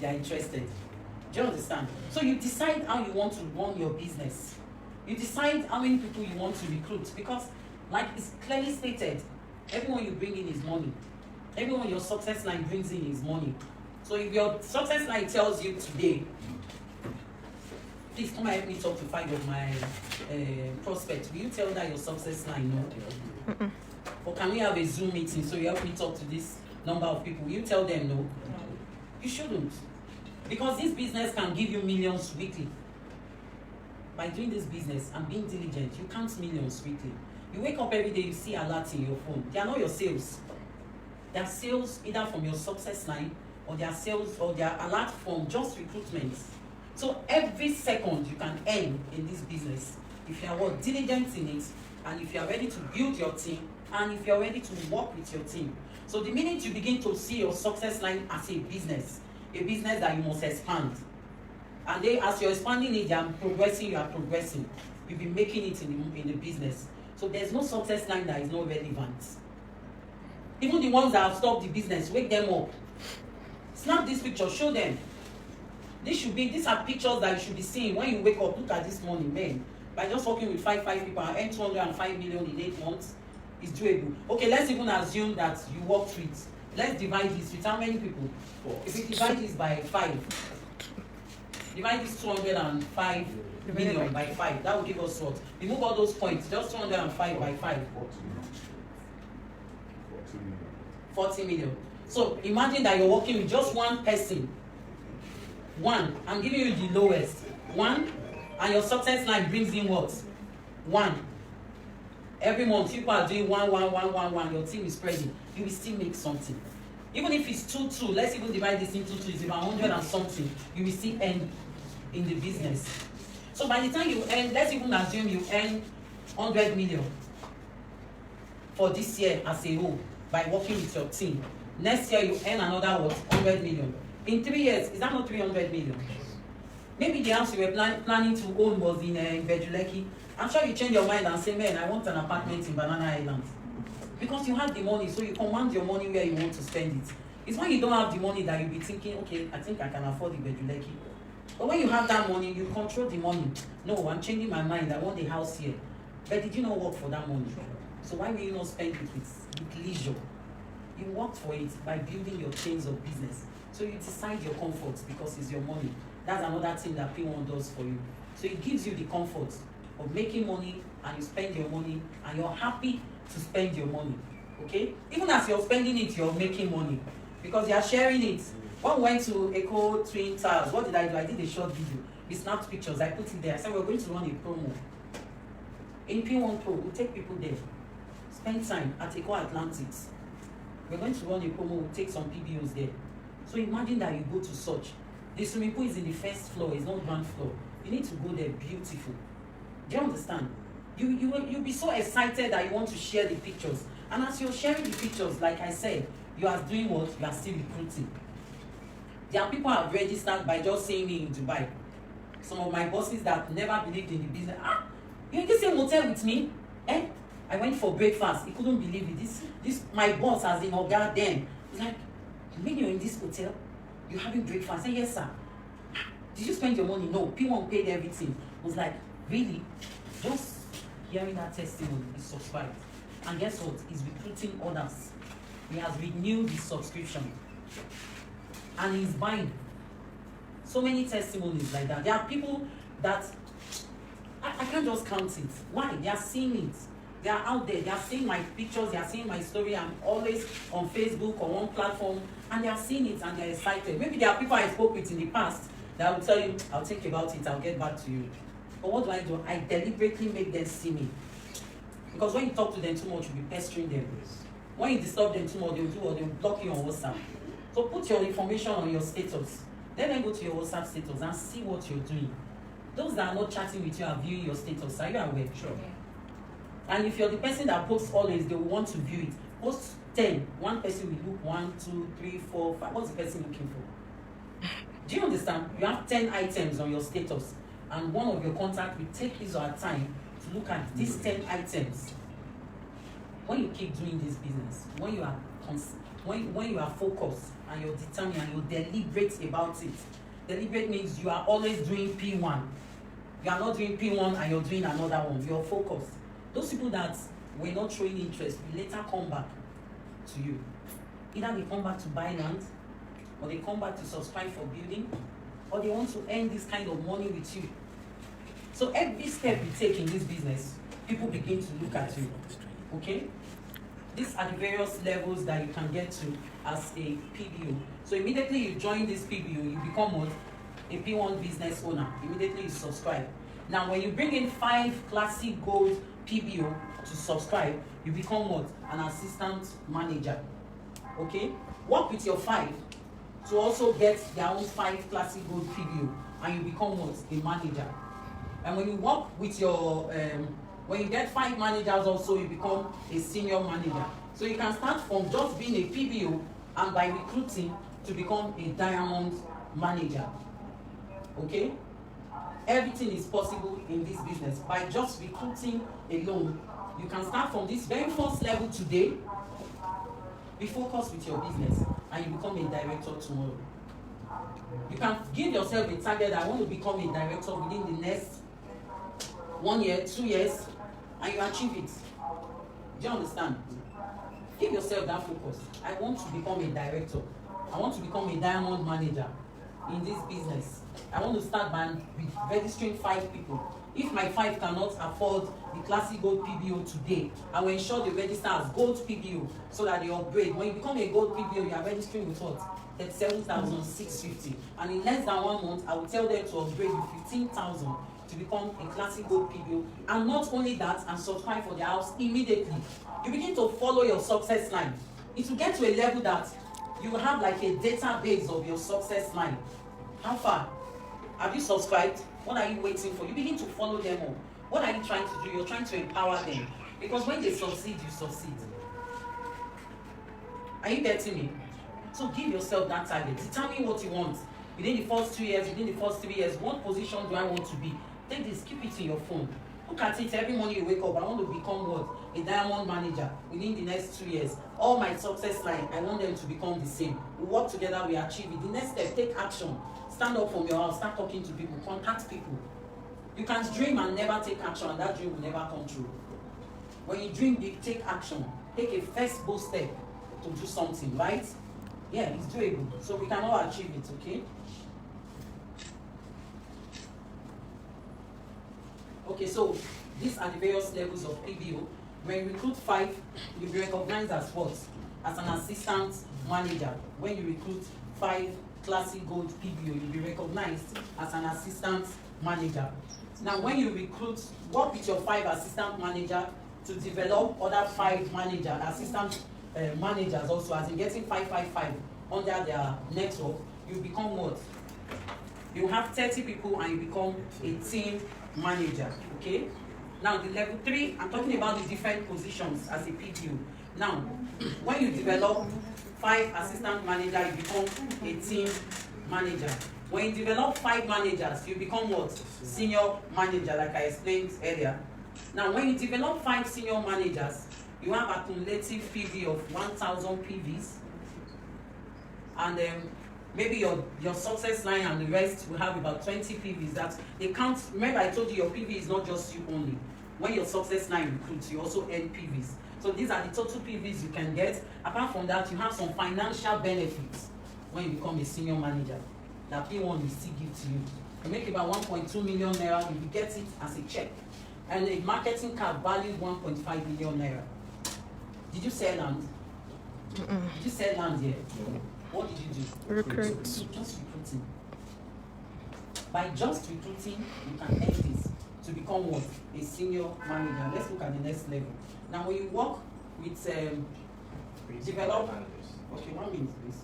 They are interested. Do you understand? So you decide how you want to run your business. You decide how many people you want to recruit, because like it's clearly stated, everyone you bring in is money. Everyone your success line brings in is money. So if your success line tells you today, please come and help me talk to 5 of my prospects, will you tell that your success line no? Or can we have a Zoom meeting so you help me talk to this number of people? Will you tell them no? You shouldn't. Because this business can give you millions weekly. By doing this business and being diligent, you count millions weekly. You wake up every day, you see alerts in your phone. They are not your sales. They are sales either from your success line, or they are sales, or they are alert from just recruitment. So every second you can earn in this business if you are diligent in it, and if you are ready to build your team, and if you are ready to work with your team. So the minute you begin to see your success line as a business that you must expand, and then as you're expanding it, you are progressing. You'll be making it in the business. So there's no success line that is not relevant. Even the ones that have stopped the business, wake them up. Snap this picture, show them. These are pictures that you should be seeing when you wake up. Look at this morning, man. By just working with 5 people and earn 205 million in 8 months, is doable. Okay, let's even assume that you worked with, let's divide this with how many people? 4. If we divide this by 5, divide this 205 million by 5, that will give us what? Remove all those points, just 205 by 5. 40 million. So imagine that you're working with just one person. I'm giving you the lowest. 1, and your success line brings in what? 1. Every month, people are doing 1. Your team is spreading. You will still make something. Even if it's 2, let's even divide this into 2. It's about 100 and something. You will still earn in the business. So by the time you earn, let's even assume you earn 100 million. for this year as a whole by working with your team. Next year you earn another what? 100 million. In 3 years, is that not 300 million? Maybe the house you were planning to own was in Bejuleki. I'm sure you change your mind and say, man, I want an apartment in Banana Island. Because you have the money, so you command your money where you want to spend it. It's when you don't have the money that you'll be thinking, okay, I think I can afford the Bejuleki. But when you have that money, you control the money. No, I'm changing my mind, I want the house here. But did you not work for that money? So why will you not spend it with leisure? You worked for it by building your chains of business. So you decide your comfort because it's your money. That's another thing that P1 does for you. So it gives you the comfort of making money and you spend your money and you're happy to spend your money. Okay? Even as you're spending it, you're making money because you're sharing it. When we went to Echo Twin Towers, what did I do? I did a short video. We snapped pictures. I put it there. I said we're going to run a promo. In P1 Pro, we'll take people there. Spend time at Echo Atlantics. We're going to run a promo. We'll take some PBOs there. So imagine that you go to such. The swimming pool is in the first floor. It's not ground floor. You need to go there. Beautiful. Do you understand? You'll be so excited that you want to share the pictures. And as you're sharing the pictures, like I said, you are doing what? You are still recruiting. There are people who have registered by just seeing me in Dubai. Some of my bosses that never believed in the business. You're in the same hotel with me? I went for breakfast. He couldn't believe it. This my boss as in Oga then. He's like, when you're in this hotel, you're having breakfast. I said, yes, sir. Did you spend your money? No. P1 paid everything. I was like, really? Just hearing that testimony is subscribed. And guess what? He's recruiting others. He has renewed his subscription. And he's buying. So many testimonies like that. There are people that I can't just count it. Why? They are seeing it. They are out there. They are seeing my pictures. They are seeing my story. I'm always on Facebook or one platform. And they are seeing it and they're excited. Maybe there are people I spoke with in the past that will tell you, I'll think about it. I'll get back to you. But what do? I deliberately make them see me. Because when you talk to them too much, you'll be pestering them. When you disturb them too much, they'll do what? They'll block you on WhatsApp. So put your information on your status. Then go to your WhatsApp status and see what you're doing. Those that are not chatting with you are viewing your status. Are you aware? Sure. And if you're the person that posts always, they will want to view it. Post 10. One person will look 1, 2, 3, 4, 5. What's the person looking for? Do you understand? You have 10 items on your status. And one of your contacts will take his or her time to look at these 10 items. When you keep doing this business, when you are when you are focused and you're determined and you're deliberate about it. Deliberate means you are always doing P1. You are not doing P1 and you're doing another one. You're focused. Those people that were not showing interest will later come back to you. Either they come back to buy land, or they come back to subscribe for building, or they want to earn this kind of money with you. So every step you take in this business, people begin to look at you. Okay? These are the various levels that you can get to as a PBO. So immediately you join this PBO, you become what? A P1 business owner. Immediately you subscribe. Now when you bring in 5 classic gold PBO to subscribe, you become what? An assistant manager. Okay? Work with your 5 to also get their own 5 classic gold PBO, and you become what? A manager. And when you work with your when you get 5 managers also, you become a senior manager. So you can start from just being a PBO and by recruiting to become a diamond manager. Okay? Everything is possible in this business. By just recruiting alone, you can start from this very first level today, be focused with your business, and you become a director tomorrow. You can give yourself a target that I want to become a director within the next 1 year, 2 years, and you achieve it. Do you understand? Give yourself that focus. I want to become a director. I want to become a diamond manager in this business. I want to start by registering 5 people. If my 5 cannot afford the classic gold PBO today, I will ensure they register as gold PBO so that they upgrade. When you become a gold PBO, you are registering with what? 37,650. And in less than 1 month, I will tell them to upgrade with 15,000 to become a classic gold PBO. And not only that, and subscribe for their house immediately. You begin to follow your success line. It will get to a level that you will have like a database of your success line. How far? Have you subscribed? What are you waiting for? You begin to follow them up. What are you trying to do? You're trying to empower them. Because when they succeed, you succeed. Are you getting me? So give yourself that target. Determine what you want. Within the first 2 years, within the first 3 years, what position do I want to be? Take this, keep it in your phone. Look at it every morning you wake up. I want to become what? A diamond manager within the next 2 years. All my success line, I want them to become the same. We work together, we achieve it. The next step, take action. Stand up from your house, start talking to people, contact people. You can dream and never take action, and that dream will never come true. When you dream big, take action. Take a first bold step to do something, right? Yeah, it's doable. So we can all achieve it, okay? Okay, so these are the various levels of PBO. When you recruit 5, you'll be recognized as what? As an assistant manager. When you recruit 5 classic gold PBO, you'll be recognized as an assistant manager. Now, when you recruit, work with your 5 assistant manager to develop other 5 assistant managers also, as in getting 5 under their network, you become what? You have 30 people and you become a team manager, okay? Now, the level 3, I'm talking about the different positions as a PBO. Now, when you develop 5 assistant managers, you become a team manager. When you develop 5 managers, you become what? Senior manager, like I explained earlier. Now, when you develop 5 senior managers, you have a cumulative PV of 1,000 PVs. And maybe your success line and the rest will have about 20 PVs. That they count. Remember, I told you your PV is not just you only. When your success line recruits, you also earn PVs. So these are the total PVs you can get. Apart from that, you have some financial benefits when you become a senior manager that P1 will still give to you. You make about 1.2 million naira, you will get it as a check. And a marketing card valued 1.5 million naira. Did you sell land? Did you sell land here? No. What did you do? Recruit. Just recruiting. By just recruiting, you can earn this to become what? A senior manager. Let's look at the next level. Now, when you work with develop. Okay, 1 minute, please.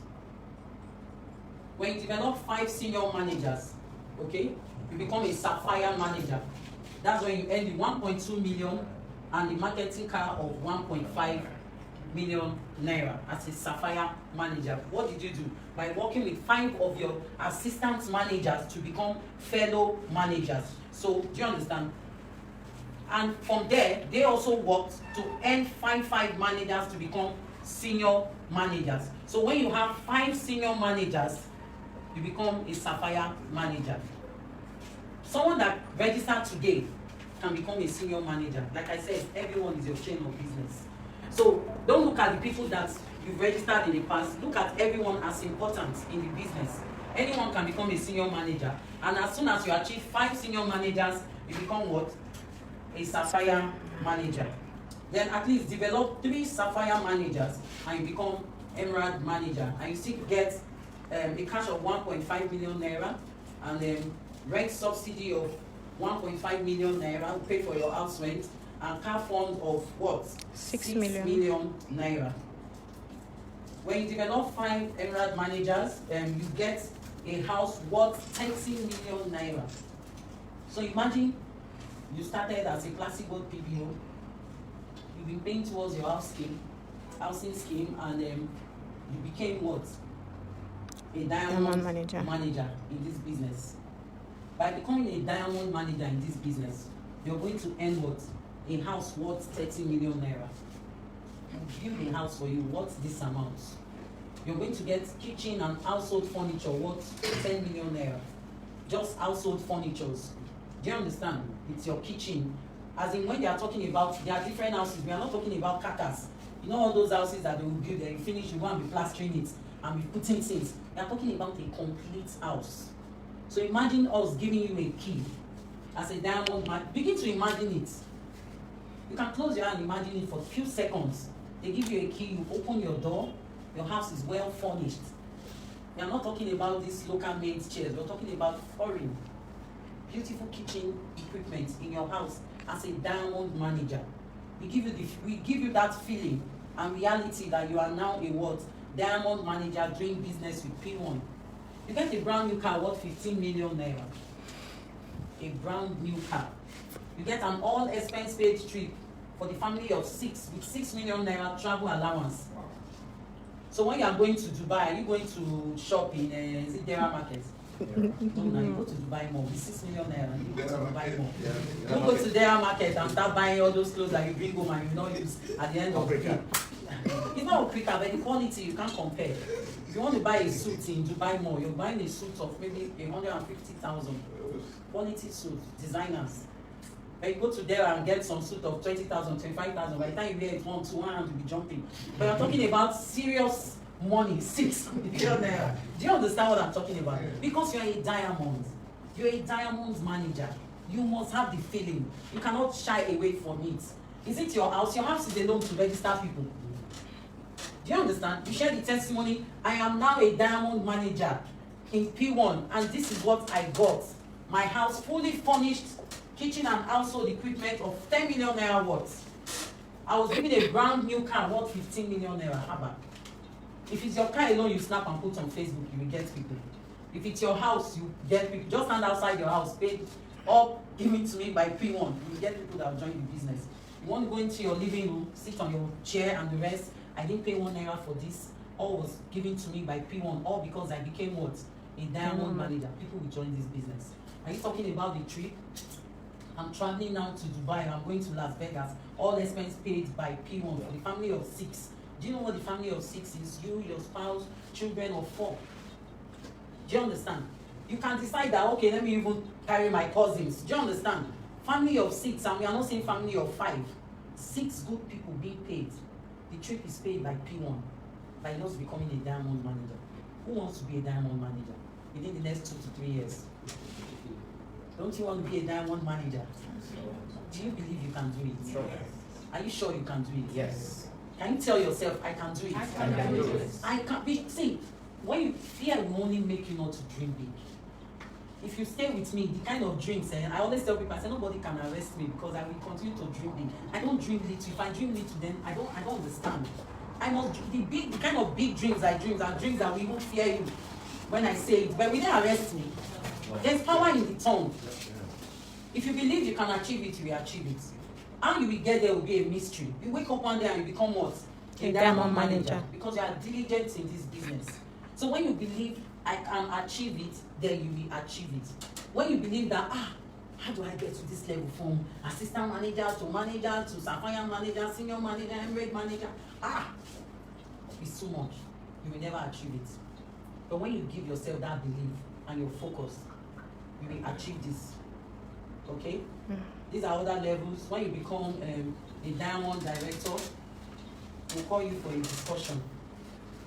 When you develop 5 senior managers, okay, you become a sapphire manager. That's when you earn the 1.2 million and the marketing car of 1.5 million naira as a sapphire manager. What did you do? By working with 5 of your assistant managers to become fellow managers. So, do you understand? And from there, they also worked to earn 5 managers to become senior managers. So when you have 5 senior managers, you become a sapphire manager. Someone that registered today can become a senior manager. Like I said, everyone is your chain of business. So don't look at the people that you've registered in the past. Look at everyone as important in the business. Anyone can become a senior manager. And as soon as you achieve 5 senior managers, you become what? A sapphire manager. Then at least develop 3 sapphire managers and you become emerald manager. And you still get a cash of 1.5 million naira and then rent subsidy of 1.5 million naira to pay for your house rent and car fund of what? 6 million naira. When you develop 5 emerald managers, you get a house worth 30 million naira. So imagine you started as a classic gold PBO, you've been paying towards your housing scheme, and you became what? A diamond manager in this business. By becoming a diamond manager in this business, you're going to earn what? A house worth 30 million naira. You build a house for you worth this amount. You're going to get kitchen and household furniture worth 10 million naira. Just household furnitures. Do you understand? It's your kitchen. As in when they are talking about, there are different houses. We are not talking about carcass. You know all those houses that they will build, they finish, you go and be plastering it and be putting things. We are talking about a complete house. So imagine us giving you a key as a diamond man. Begin to imagine it. You can close your eye and imagine it for a few seconds. They give you a key, you open your door, your house is well furnished. We are not talking about these local made chairs, we're talking about foreign, beautiful kitchen equipment in your house as a diamond manager. We give you that feeling and reality that you are now a what? Diamond manager doing business with P1. You get a brand new car worth 15 million naira. A brand new car. You get an all expense paid trip for the family of 6 with 6 million naira travel allowance. So when you are going to Dubai, are you going to shop in is it Dera Market? No, you go to Dubai Mall with 6 million naira. You go to Dubai Mall. You go to Dera Market and start buying all those clothes that you bring home and you not use at the end of the day. It's not Africa, but the quality you can't compare. If you want to buy a suit in Dubai Mall, you're buying a suit of maybe 150,000. Quality suit, designers. But you go to there and get some suit of 20,000, 25,000. By the time you wear it, one hand will be jumping. But you're talking about serious money, 6 million naira. Do you understand what I'm talking about? Because you're a diamond. You're a diamond manager. You must have the feeling. You cannot shy away from it. Is it your house? Your house is a loan to register people. Do you understand? You share the testimony. I am now a diamond manager in P1, and this is what I got. My house fully furnished, kitchen and household equipment of 10 million naira worth. I was given a brand new car worth 15 million naira. How about? If it's your car alone, you snap and put on Facebook, you will get people. If it's your house, you get people. Just stand outside your house, pay or give it to me by P1. You will get people that will join the business. You want to go into your living room, sit on your chair and the rest. I didn't pay 1 naira for this. All was given to me by P1, all because I became what? A diamond manager. People will join this business. Are you talking about the trip? I'm traveling now to Dubai. I'm going to Las Vegas. All expense paid by P1 for the family of 6. Do you know what the family of 6 is? You, your spouse, children of 4. Do you understand? You can decide that, okay, let me even carry my cousins. Do you understand? Family of 6, and we are not saying family of 5. 6 good people being paid. The trip is paid by P1 by just becoming a diamond manager. Who wants to be a diamond manager within the next 2 to 3 years? Don't you want to be a diamond manager? Do you believe you can do it? Sure. Are you sure you can do it? Yes. Can you tell yourself, I can do it? I can do it. I can be. See, when you fear will only make you not to dream big. If you stay with me, the kind of dreams, I always tell people, I say nobody can arrest me because I will continue to dream big. I don't dream little. If I dream little, then I don't understand. I must the kind of big dreams I dream are dreams that will even fear you when I say it. But will they arrest me? There's power in the tongue. If you believe you can achieve it, you will achieve it. How you will get there will be a mystery. You wake up one day and you become what? A diamond manager. Because you are diligent in this business. So when you believe I can achieve it, then you will achieve it. When you believe that, how do I get to this level from assistant manager to sapphire manager, senior manager, emirate manager? It's too much. You will never achieve it. But when you give yourself that belief and your focus, you will achieve this. Okay? These are other levels. When you become a diamond director, we'll call you for a discussion.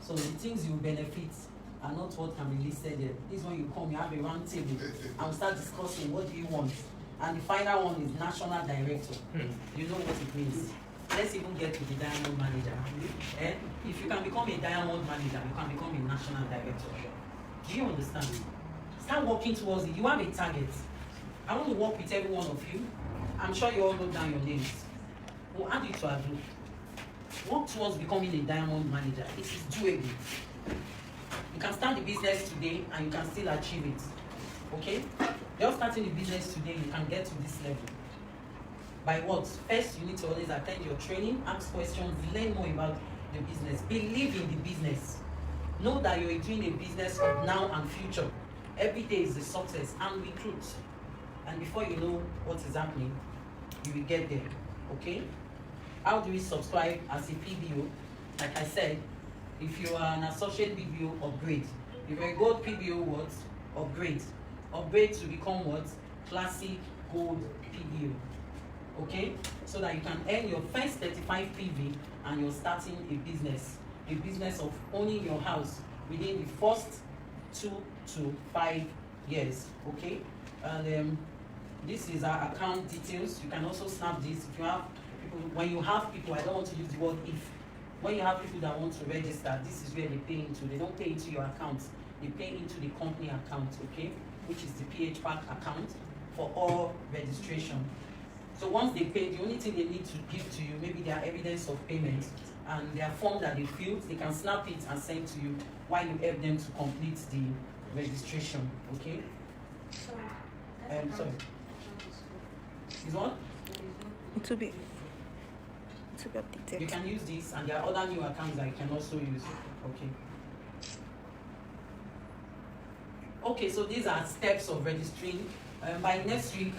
So the things you benefit are not what can be listed here. This one you come, you have a round table, and we start discussing what do you want. And the final one is national director. You know what it means. Let's even get to the diamond manager. If you can become a diamond manager, you can become a national director. Do you understand? Start working towards it. You have a target. I want to work with every one of you. I'm sure you all know down your names. We'll add you to our group. Work towards becoming a diamond manager. It is doable. You can start the business today and you can still achieve it. Okay? Just starting the business today, you can get to this level. By what? First, you need to always attend your training, ask questions, learn more about the business. Believe in the business. Know that you're doing a business of now and future. Every day is a success and recruit. And before you know what is happening, you will get there. Okay? How do we subscribe as a PBO? Like I said, if you are an associate PBO, upgrade. If you're a gold PBO, what? Upgrade. Upgrade to become what? Classic gold PBO. Okay? So that you can earn your first 35 PV and you're starting a business of owning your house within the first 2 to 5 years. Okay? And this is our account details. You can also snap this if you have people. When you have people, I don't want to use the word if. When you have people that want to register, this is where they pay into. They don't pay into your account. They pay into the company account, okay? Which is the PHPAC account for all registration. So once they pay, the only thing they need to give to you, maybe their evidence of payment and their form that they filled, they can snap it and send to you while you help them to complete the registration, okay? Sorry. Sorry. Is what? It will be. To get You details. can use this, and there are other new accounts that you can also use. Okay. Okay, so these are steps of registering. By next week,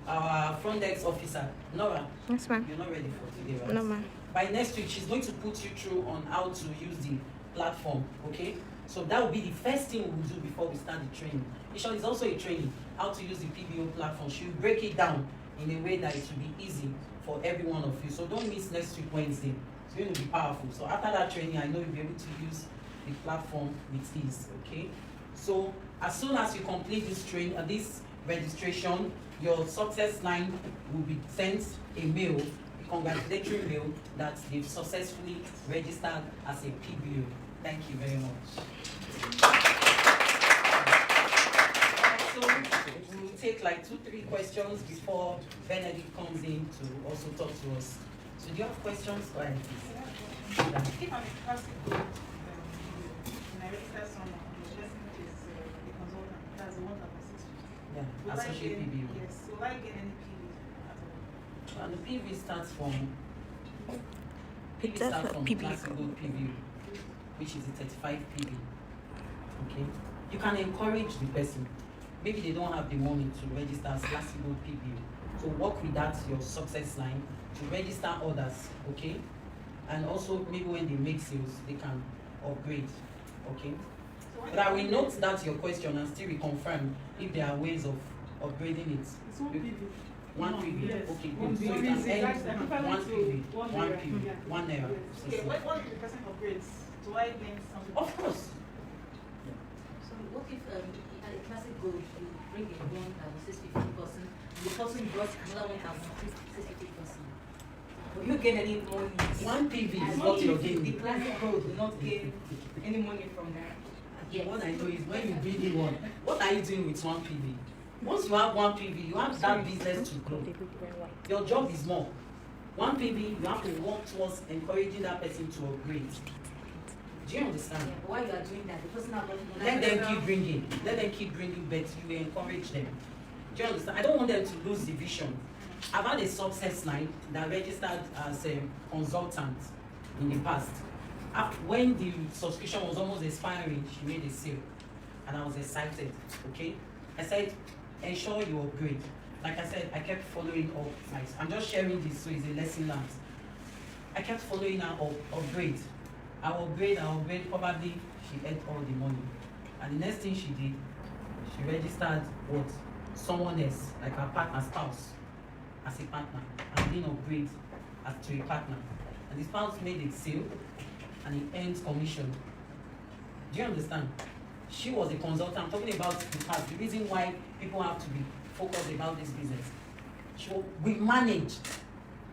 our front desk officer, Nora, Yes, ma'am. you're not ready for today, right? No, ma'am. By next week, she's going to put you through on how to use the platform, okay? So that will be the first thing we'll do before we start the training. Ishon is also a training, how to use the PBO platform. She'll break it down in a way that it will be easy for every one of you. So don't miss next week, Wednesday. It's going to be powerful. So after that training, I know you'll be able to use the platform with ease, okay? So as soon as you complete this registration, your success line will be sent a mail, a congratulatory mail that they've successfully registered as a PBO. Thank you very much. So we'll take like 2-3 questions before Benedict comes in to also talk to us. So do you have questions? Go ahead, please. If I'm a classic good, and I register someone, the person is the consultant, that's the 1,650. Yeah, Will I associate gain- PBO. Yes, will I get any PV at all? And the PV starts from It's just a PBO. classic gold PV, which is a 35 PV. Okay, you can encourage the person. Maybe they don't have the money to register as classic gold PBO. So work with that your success line to register others. Okay, and also maybe when they make sales, they can upgrade. Okay, So when but I will note that your question and still reconfirm if there are ways of upgrading it. It's one PV. One PV. Yes. Okay, One good. So you PV can is end exactly one PV, one one naira. PV, Yeah. 1 naira. Yes. Okay, what if the person upgrades? Do I gain something? Of course. So what if at a classic gold you bring in 1,650 person, the person brought another 1,650 person? Will you gain any money? One PV is And what if you're The gaining. classic gold will not gain any money from that. Yes. What I know is when you bring in one, what are you doing with one PV? Once you have one PV, you have that business to grow. Your job is more. One PV, you have to work towards encouraging that person to upgrade. Do you understand? Yeah, but while you are doing that, the person has Let them keep bringing. Let them keep bringing, but you encourage them. Do you understand? I don't want them to lose the vision. I've had a success line that registered as a consultant in the past. When the subscription was almost expiring, she made a sale, and I was excited. Okay, I said, ensure you upgrade. Like I said, I kept following up. I'm just sharing this so it's a lesson learned. I kept following her up, upgrade. I'll upgrade. Probably she earned all the money. And the next thing she did, she registered what? Someone else, like her partner, spouse, as a partner, and didn't upgrade as to a partner. And the spouse made a sale, and he earned commission. Do you understand? She was a consultant. I'm talking about the past. The reason why people have to be focused about this business. We managed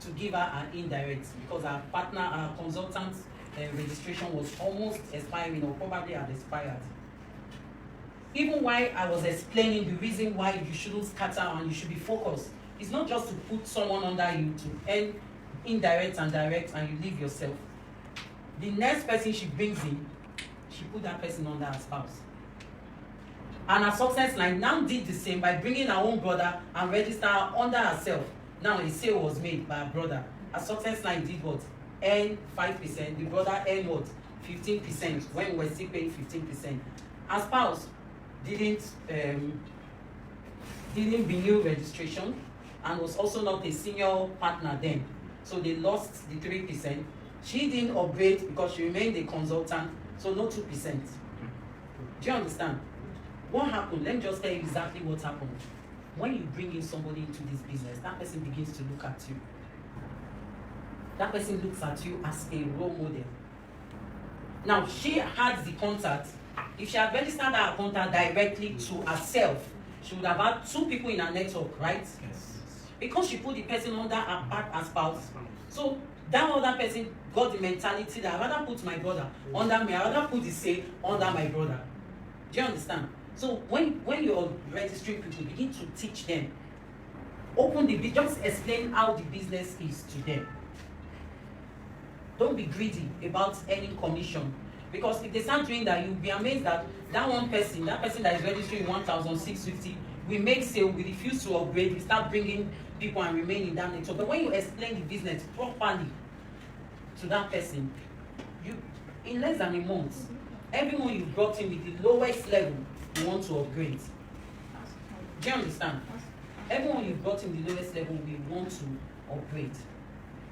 to give her an indirect because our partner, our consultant registration was almost expiring or probably had expired. Even while I was explaining the reason why you shouldn't scatter and you should be focused, it's not just to put someone under you to earn indirect and direct and you leave yourself. The next person she brings in, she put that person under her spouse. And her success line now did the same by bringing her own brother and register her under herself. Now a sale was made by her brother. Her success line did what? Earn 5%. The brother earned what? 15% when we were still paying 15%. Her spouse didn't renew registration and was also not a senior partner then. So they lost the 3%. She didn't upgrade because she remained a consultant, so no 2%. Do you understand? What happened? Let me just tell you exactly what happened. When you bring in somebody into this business, that person begins to look at you. That person looks at you as a role model. Now, she had the contact. If she had registered her contact directly to herself, she would have had 2 people in her network, right? Yes. Because she put the person under her spouse. So that other person got the mentality that I rather put my brother under me, I rather put the sale under my brother. Do you understand? So when you're registering people, begin to teach them. Just explain how the business is to them. Don't be greedy about earning commission. Because if they start doing that, you'll be amazed that one person, that is registering 1,650, we make sale, we refuse to upgrade, we start bringing people and remain in that network. But when you explain the business properly, to that person, in less than a month, everyone you brought in with the lowest level, you want to upgrade. Do you understand? Everyone you brought in the lowest level, we want to upgrade.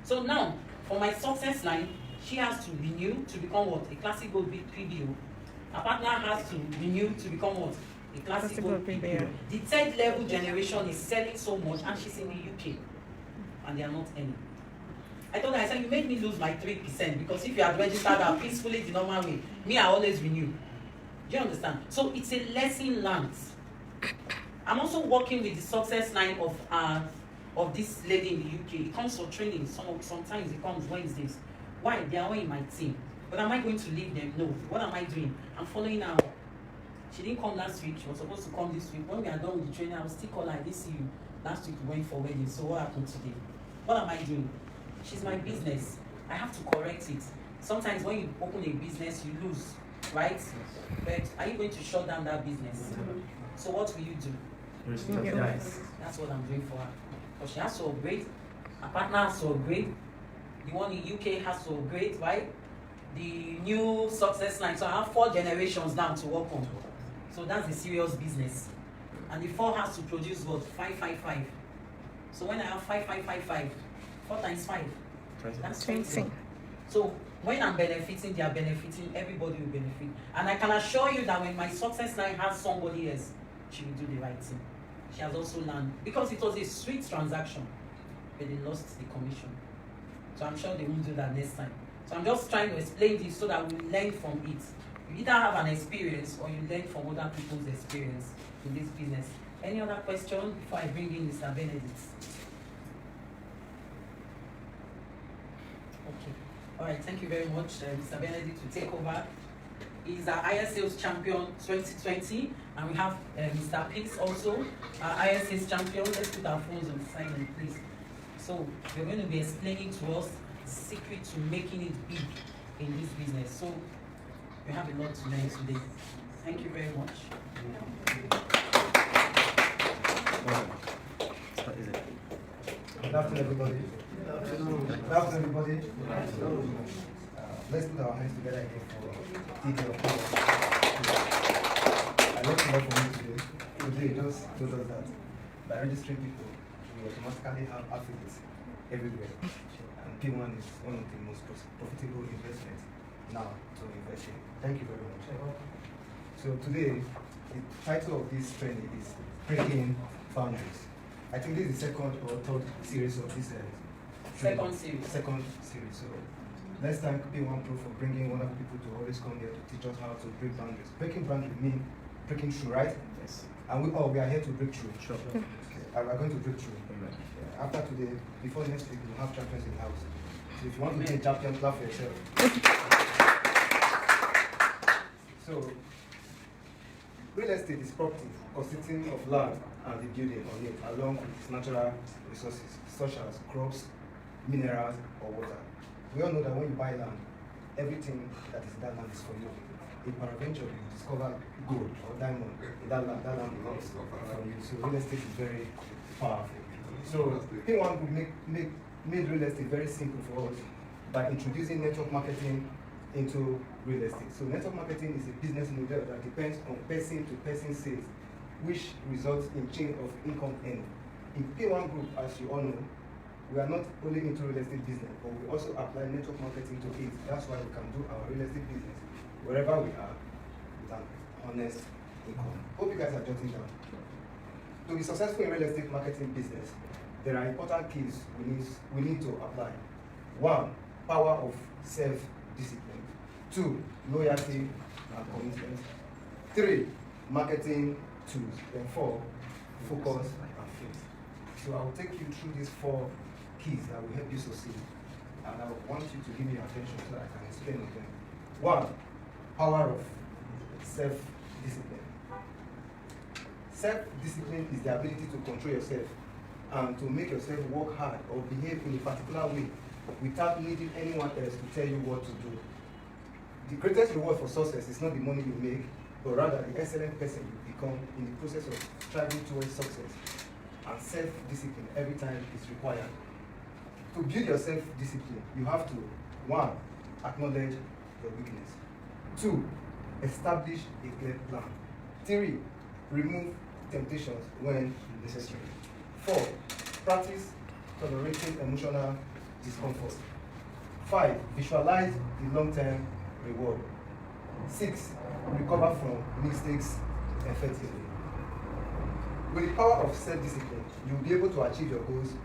So now, for my success line, she has to renew to become what? A classic gold PBO. Her partner has to renew to become what? A classic gold PBO. The third level generation is selling so much, and she's in the UK, and they are not any. I told her, I said, you made me lose my 3% because if you had registered her peacefully the normal way, me, I always renew. Do you understand? So it's a lesson learned. I'm also working with the success line of this lady in the UK. It comes for training. Sometimes it comes Wednesdays. Why? They are all in my team. But am I going to leave them? No. What am I doing? I'm following her up. She didn't come last week. She was supposed to come this week. When we are done with the training, I will still call her. I didn't see you. Last week we went for wedding. So what happened today? What am I doing? She's my business. I have to correct it. Sometimes when you open a business, you lose, right? But are you going to shut down that business? So what will you do? Yes. That's what I'm doing for her. Because she has to upgrade. Her partner has to upgrade. The one in UK has to upgrade, right? The new success line. So I have 4 generations now to work on. So that's a serious business. And the 4 has to produce what? 555. So when I have 5555, 4 times 5, that's 20. So when I'm benefiting, they are benefiting, everybody will benefit. And I can assure you that when my success line has somebody else, she will do the right thing. She has also learned, because it was a sweet transaction, but they lost the commission. So I'm sure they won't do that next time. So I'm just trying to explain this so that we learn from it. You either have an experience or you learn from other people's experience in this business. Any other question before I bring in Mr. Benedict? Okay. All right. Thank you very much, Mr. Benedict, to take over. He's our IS Sales Champion 2020, and we have Mr. Peace also, our IS Sales Champion. Let's put our phones on silent, please. So we're going to be explaining to us the secret to making it big in this business. So we have a lot to learn today. Thank you very much. Good afternoon, everybody. Good afternoon, everybody. Let's put our hands together again for detail. I learned a lot from you today. Today just told us that by registering people, we automatically have affiliates everywhere. And P1 is one of the most profitable investments now to invest in. Thank you very much. So today, the title of this training is Breaking Boundaries. I think this is the second or third series of this Second series. Second series. So let's thank P1 Pro for bringing wonderful people to always come here to teach us how to break boundaries. Breaking boundaries means breaking through, right? Yes. And we are here to break through. Sure. Okay. We are going to break through. Yeah. After today, before next week, we'll have champions in the house. So if you want to be a champion, clap for yourself. So, real estate is property consisting of land and the building on it, along with its natural resources, such as crops, minerals, or water. We all know that when you buy land, everything that is in that land is for you. In peradventure, you discover gold or diamond in that land belongs from you. So real estate is very powerful. So P1 would made real estate very simple for us by introducing network marketing into real estate. So network marketing is a business model that depends on person-to-person sales, which results in chain of income earning. In P1 Group, as you all know, we are not only into real estate business, but we also apply network marketing to it. That's why we can do our real estate business wherever we are with an honest income. Hope you guys are jotting down. To be successful in real estate marketing business, there are important keys we need to apply. 1, power of self-discipline. 2, loyalty and commitment. 3, marketing tools. Then 4, focus and faith. So I will take you through these 4 keys that will help you succeed. And I want you to give me your attention so that I can explain them. 1, power of self-discipline. Self-discipline is the ability to control yourself and to make yourself work hard or behave in a particular way without needing anyone else to tell you what to do. The greatest reward for success is not the money you make, but rather the excellent person you become in the process of striving towards success. And self-discipline every time is required. To build your self-discipline, you have to 1. Acknowledge your weakness. 2. Establish a clear plan. 3. Remove temptations when necessary. 4. Practice tolerating emotional discomfort. 5. Visualize the long-term reward. 6. Recover from mistakes effectively. With the power of self-discipline, you'll be able to achieve your goals